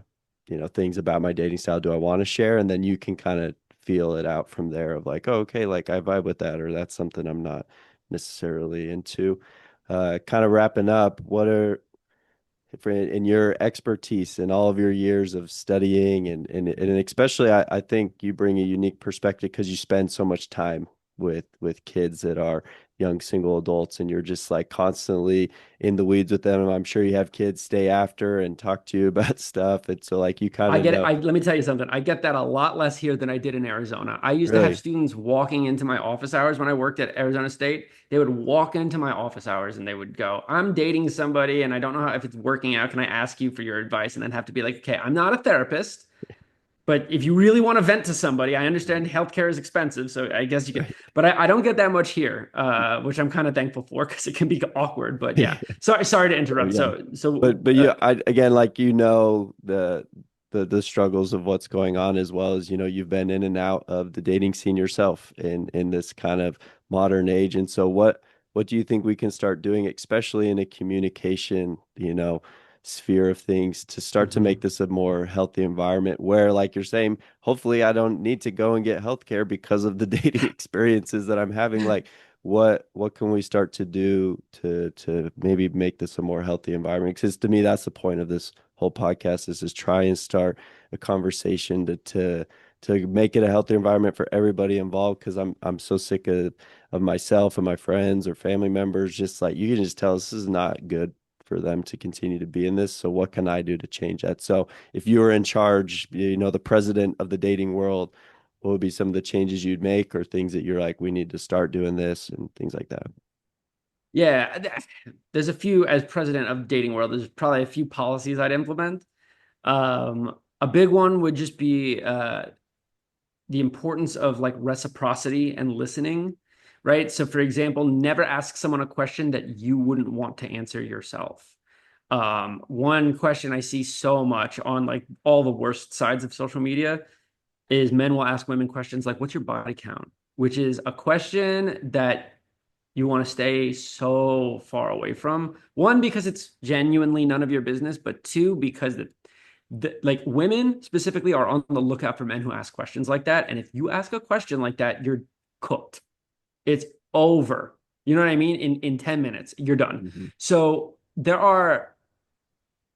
things about my dating style do I want to share, and then you can kind of feel it out from there of like, oh, okay, like I vibe with that, or that's something I'm not necessarily into. Kind of wrapping up, what are for in your expertise and all of your years of studying and especially I think you bring a unique perspective because you spend so much time with kids that are young single adults and you're just like constantly in the weeds with them. And I'm sure you have kids stay after and talk to you about stuff. And so like you kind I of get it. know, Let me tell you something. I get that a lot less here than I did in Arizona. I used to have really. students walking into my office hours when I worked at Arizona State. They would walk into my office hours and they would go, "I'm dating somebody and I don't know how, if it's working out. Can I ask you for your advice?" And then have to be like, "Okay, I'm not a therapist, but if you really want to vent to somebody, I understand healthcare is expensive, so I guess you could." But I don't get that much here, which I'm kind of thankful for because it can be awkward. But yeah, sorry to Oh, interrupt. yeah. So But you I again like the struggles of what's going on as well as you've been in and out of the dating scene yourself in this kind of modern age. And so what do you think we can start doing, especially in a communication, sphere of things, to start to make Mhm. this a more healthy environment where, like you're saying, hopefully I don't need to go and get healthcare because of the dating experiences that I'm having. Like what can we start to do to maybe make this a more healthy environment? Because to me, that's the point of this whole podcast is just try and start a conversation to make it a healthy environment for everybody involved. Because I'm so sick of myself and my friends or family members. Just like you can just tell this is not good for them to continue to be in this. So what can I do to change that? So if you were in charge, the president of the dating world, what would be some of the changes you'd make or things that you're like, we need to start doing this and things like that? Yeah, there's a few as president of dating world. There's probably a few policies I'd implement. A big one would just be the importance of like reciprocity and listening, right? So, for example, never ask someone a question that you wouldn't want to answer yourself. One question I see so much on like all the worst sides of social media is men will ask women questions like, "What's your body count?" Which is a question that you want to stay so far away from. One, because it's genuinely none of your business, but two, because like women specifically are on the lookout for men who ask questions like that. And if you ask a question like that, you're cooked. It's over. You know what I mean? In 10 minutes, you're done. Hmm. So there are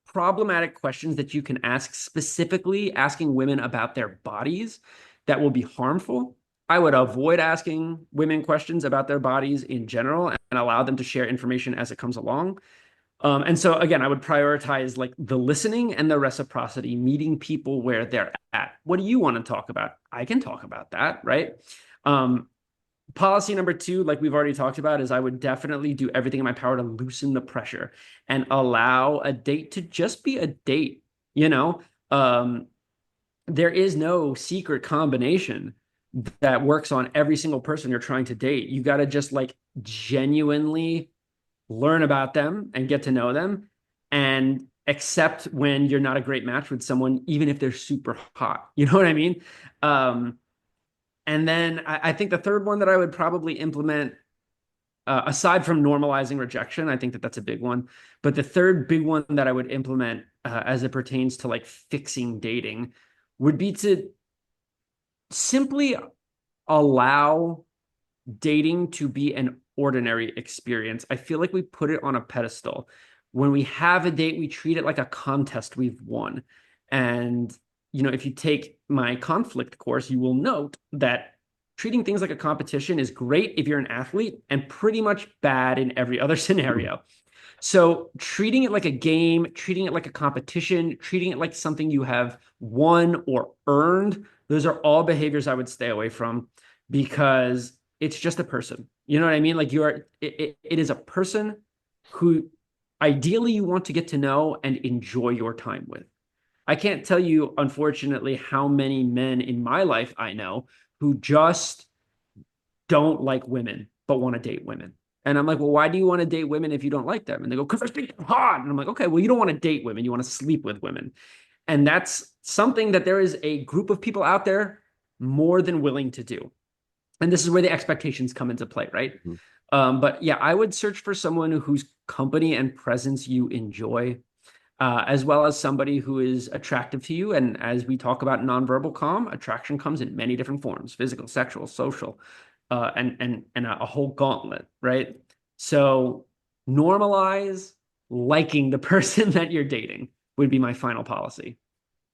problematic questions that you can ask, specifically asking women about their bodies, that will be harmful. I would avoid asking women questions about their bodies in general and allow them to share information as it comes along. And so again, I would prioritize like the listening and the reciprocity, meeting people where they're at. What do you want to talk about? I can talk about that, right? Um, Policy number two, like we've already talked about, is I would definitely do everything in my power to loosen the pressure and allow a date to just be a date. You know, um, there is no secret combination that works on every single person you're trying to date. You got to just like genuinely learn about them and get to know them and accept when you're not a great match with someone, even if they're super hot. You know what I mean? Um, and then I think the third one that I would probably implement, aside from normalizing rejection, I think that that's a big one. But the third big one that I would implement as it pertains to like fixing dating would be to simply allow dating to be an ordinary experience. I feel like we put it on a pedestal. When we have a date, we treat it like a contest we've won. And, if you take my conflict course, you will note that treating things like a competition is great if you're an athlete and pretty much bad in every other scenario. So treating it like a game, treating it like a competition, treating it like something you have won or earned, those are all behaviors I would stay away from because it's just a person. You know what I mean? Like it is a person who ideally you want to get to know and enjoy your time with. I can't tell you, unfortunately, how many men in my life I know who just don't like women but want to date women. And I'm like, well, why do you want to date women if you don't like them? And they go, because I think they're hot. And I'm like, okay, well, you don't want to date women. You want to sleep with women. And that's something that there is a group of people out there more than willing to do. And this is where the expectations come into play, right? Hmm. But yeah, I would search for someone whose company and presence you enjoy, as well as somebody who is attractive to you. And as we talk about nonverbal calm, attraction comes in many different forms: physical, sexual, social, and a whole gauntlet, right? So normalize liking the person that you're dating would be my final policy.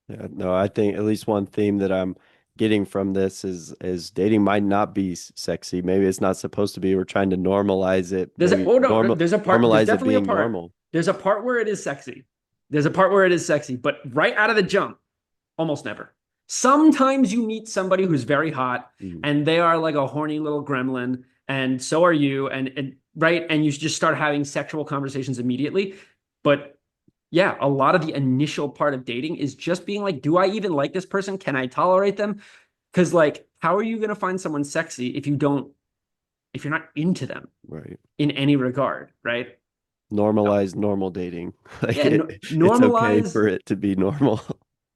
Yeah, no, I think at least one theme that I'm getting from this is dating might not be sexy. Maybe it's not supposed to be. We're trying to normalize it. There's a, Maybe oh no, there's a part, there's normalize it definitely a being part. normal. There's a part where it is sexy. There's a part where it is sexy, but right out of the jump, almost never. Sometimes you meet somebody who's very hot Mhm. and they are like a horny little gremlin, and so are you, and right, and you just start having sexual conversations immediately. But yeah, a lot of the initial part of dating is just being like, do I even like this person? Can I tolerate them? Because like, how are you going to find someone sexy if you don't, if you're not into them Right. in any regard, right? Normalize normal dating. Like Yeah, it's okay normalize. for it to be normal.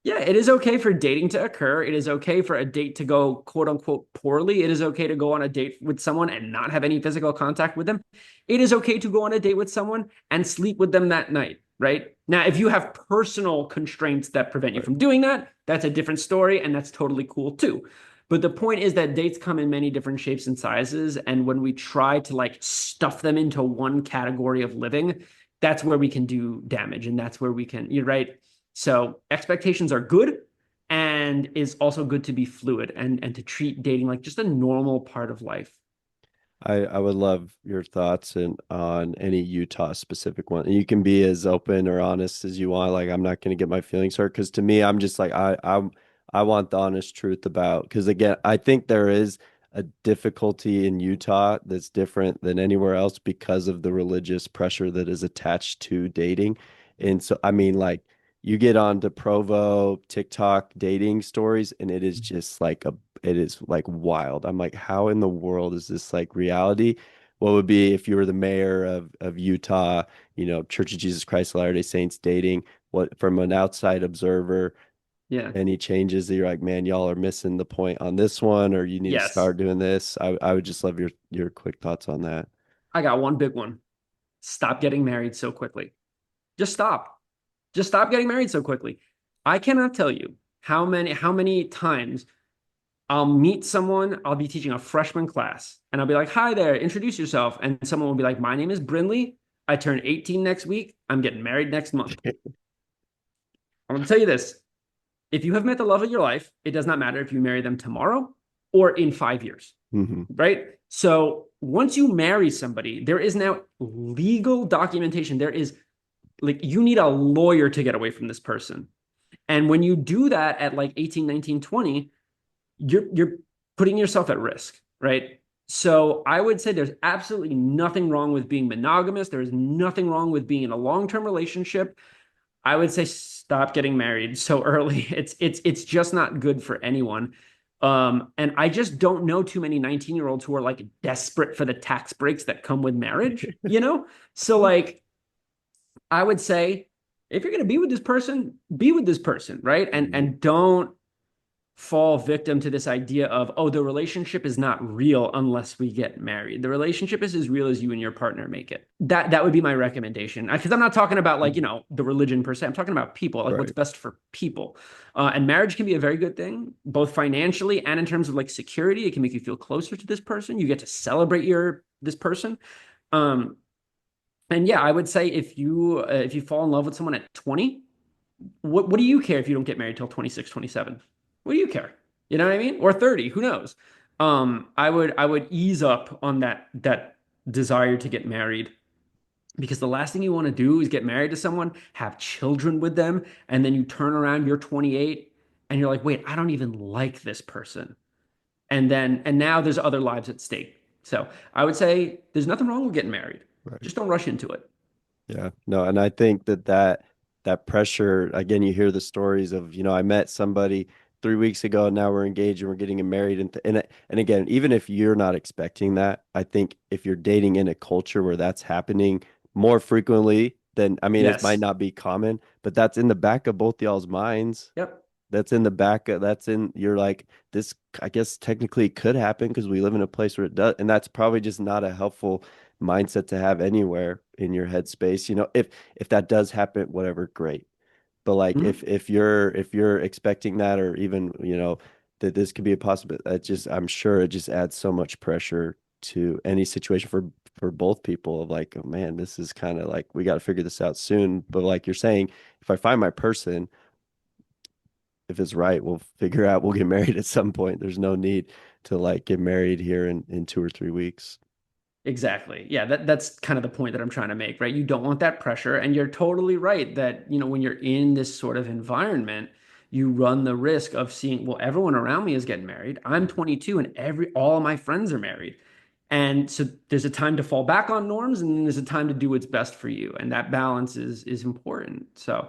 Yeah, it is okay for dating to occur. It is okay for a date to go quote unquote poorly. It is okay to go on a date with someone and not have any physical contact with them. It is okay to go on a date with someone and sleep with them that night, right? Now, if you have personal constraints that prevent you Right. from doing that, that's a different story and that's totally cool too. But the point is that dates come in many different shapes and sizes. And when we try to like stuff them into one category of living, that's where we can do damage. And that's where we can, you're right. So expectations are good, and is also good to be fluid and to treat dating like just a normal part of life. I would love your thoughts and on any Utah specific one. And you can be as open or honest as you want. Like I'm not going to get my feelings hurt because to me, I'm just like I want the honest truth about because again, I think there is a difficulty in Utah that's different than anywhere else because of the religious pressure that is attached to dating. And so I mean like you get onto Provo, TikTok dating stories, and it is just like a it is like wild. I'm like, how in the world is this like reality? What would be if you were the mayor of Utah, Church of Jesus Christ of Latter-day Saints dating? What from an outside observer, Yeah. any changes that you're like, man, y'all are missing the point on this one, or you need to Yes. start doing this? I would just love your quick thoughts on that. I got one big one. Stop getting married so quickly. Just stop. Just stop getting married so quickly. I cannot tell you how many times I'll meet someone, I'll be teaching a freshman class, and I'll be like, "Hi there, introduce yourself." And someone will be like, "My name is Brinley. I turn 18 next week. I'm getting married next month." I'm going to tell you this. If you have met the love of your life, it does not matter if you marry them tomorrow or in 5 years, Hmm. right? So once you marry somebody, there is now legal documentation. There is like, you need a lawyer to get away from this person. And when you do that at like 18, 19, 20, you're putting yourself at risk, right? So I would say there's absolutely nothing wrong with being monogamous. There's nothing wrong with being in a long-term relationship. I would say stop getting married so early. It's just not good for anyone. And I just don't know too many 19-year-olds who are like desperate for the tax breaks that come with marriage, you know? So like I would say if you're gonna be with this person, right? And don't fall victim to this idea of, oh, the relationship is not real unless we get married. The relationship is as real as you and your partner make it. That would be my recommendation. Because I'm not talking about like, the religion per se. I'm talking about people, like what's Right. best for people. And marriage can be a very good thing, both financially and in terms of like security. It can make you feel closer to this person. You get to celebrate this person. Um, and yeah, I would say if you fall in love with someone at 20, what do you care if you don't get married till 26, 27? What do you care? You know what I mean? Or 30, who knows? I would ease up on that desire to get married, because the last thing you want to do is get married to someone, have children with them, and then you turn around, you're 28, and you're like, wait, I don't even like this person. And now there's other lives at stake. So I would say there's nothing wrong with getting married. Right. Just don't rush into it. Yeah, no, and I think that pressure, again, you hear the stories of, I met somebody 3 weeks ago, and now we're engaged and we're getting married, and again, even if you're not expecting that, I think if you're dating in a culture where that's happening more frequently, then I mean, it might Yes. not be common, but that's in the back of both y'all's minds. Yep. That's in the back of that's in you're like this I guess technically could happen because we live in a place where it does, and that's probably just not a helpful mindset to have anywhere in your headspace. If that does happen, whatever, great. But like Mhm. if you're expecting that, or even, that this could be a possibility, that just I'm sure it just adds so much pressure to any situation for both people of like, oh man, this is kind of like we got to figure this out soon. But like you're saying, if I find my person, if it's right, we'll figure out we'll get married at some point. There's no need to like get married here in 2 or 3 weeks. Exactly. Yeah, that's kind of the point that I'm trying to make, right? You don't want that pressure, and you're totally right that, when you're in this sort of environment, you run the risk of seeing, well, everyone around me is getting married. I'm 22 and all of my friends are married. And so there's a time to fall back on norms and then there's a time to do what's best for you. And that balance is important. So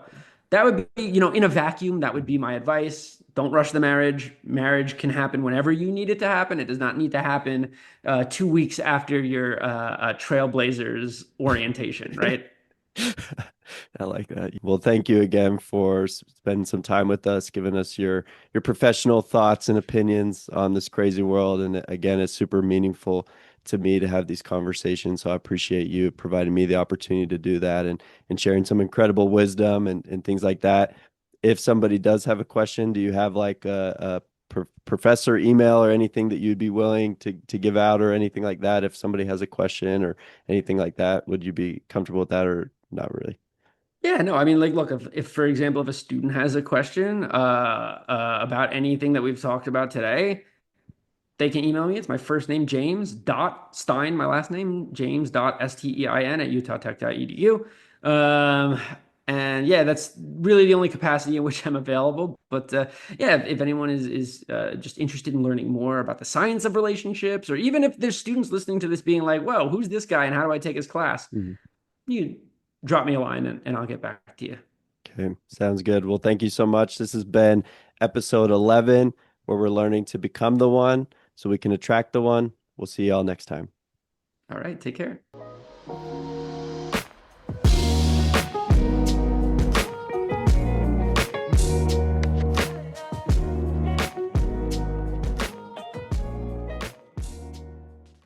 that would be, in a vacuum, that would be my advice. Don't rush the marriage. Marriage can happen whenever you need it to happen. It does not need to happen 2 weeks after your Trailblazers orientation, right? I like that. Well, thank you again for spending some time with us, giving us your professional thoughts and opinions on this crazy world. And again, it's super meaningful to me to have these conversations. So I appreciate you providing me the opportunity to do that and sharing some incredible wisdom and things like that. If somebody does have a question, do you have like a professor email or anything that you'd be willing to give out or anything like that? If somebody has a question or anything like that, would you be comfortable with that or not really? Yeah, no, I mean, like, look, if for example, if a student has a question about anything that we've talked about today, they can email me. It's my first name, James dot Stein, my last name, James dot Stein at utahtech.edu. Um, and yeah, that's really the only capacity in which I'm available. But yeah, if anyone is just interested in learning more about the science of relationships, or even if there's students listening to this being like, "Whoa, who's this guy, and how do I take his class?" Mhm. You drop me a line, and I'll get back to you. Okay, sounds good. Well, thank you so much. This has been episode 11, where we're learning to become the one so we can attract the one. We'll see y'all next time. All right, take care.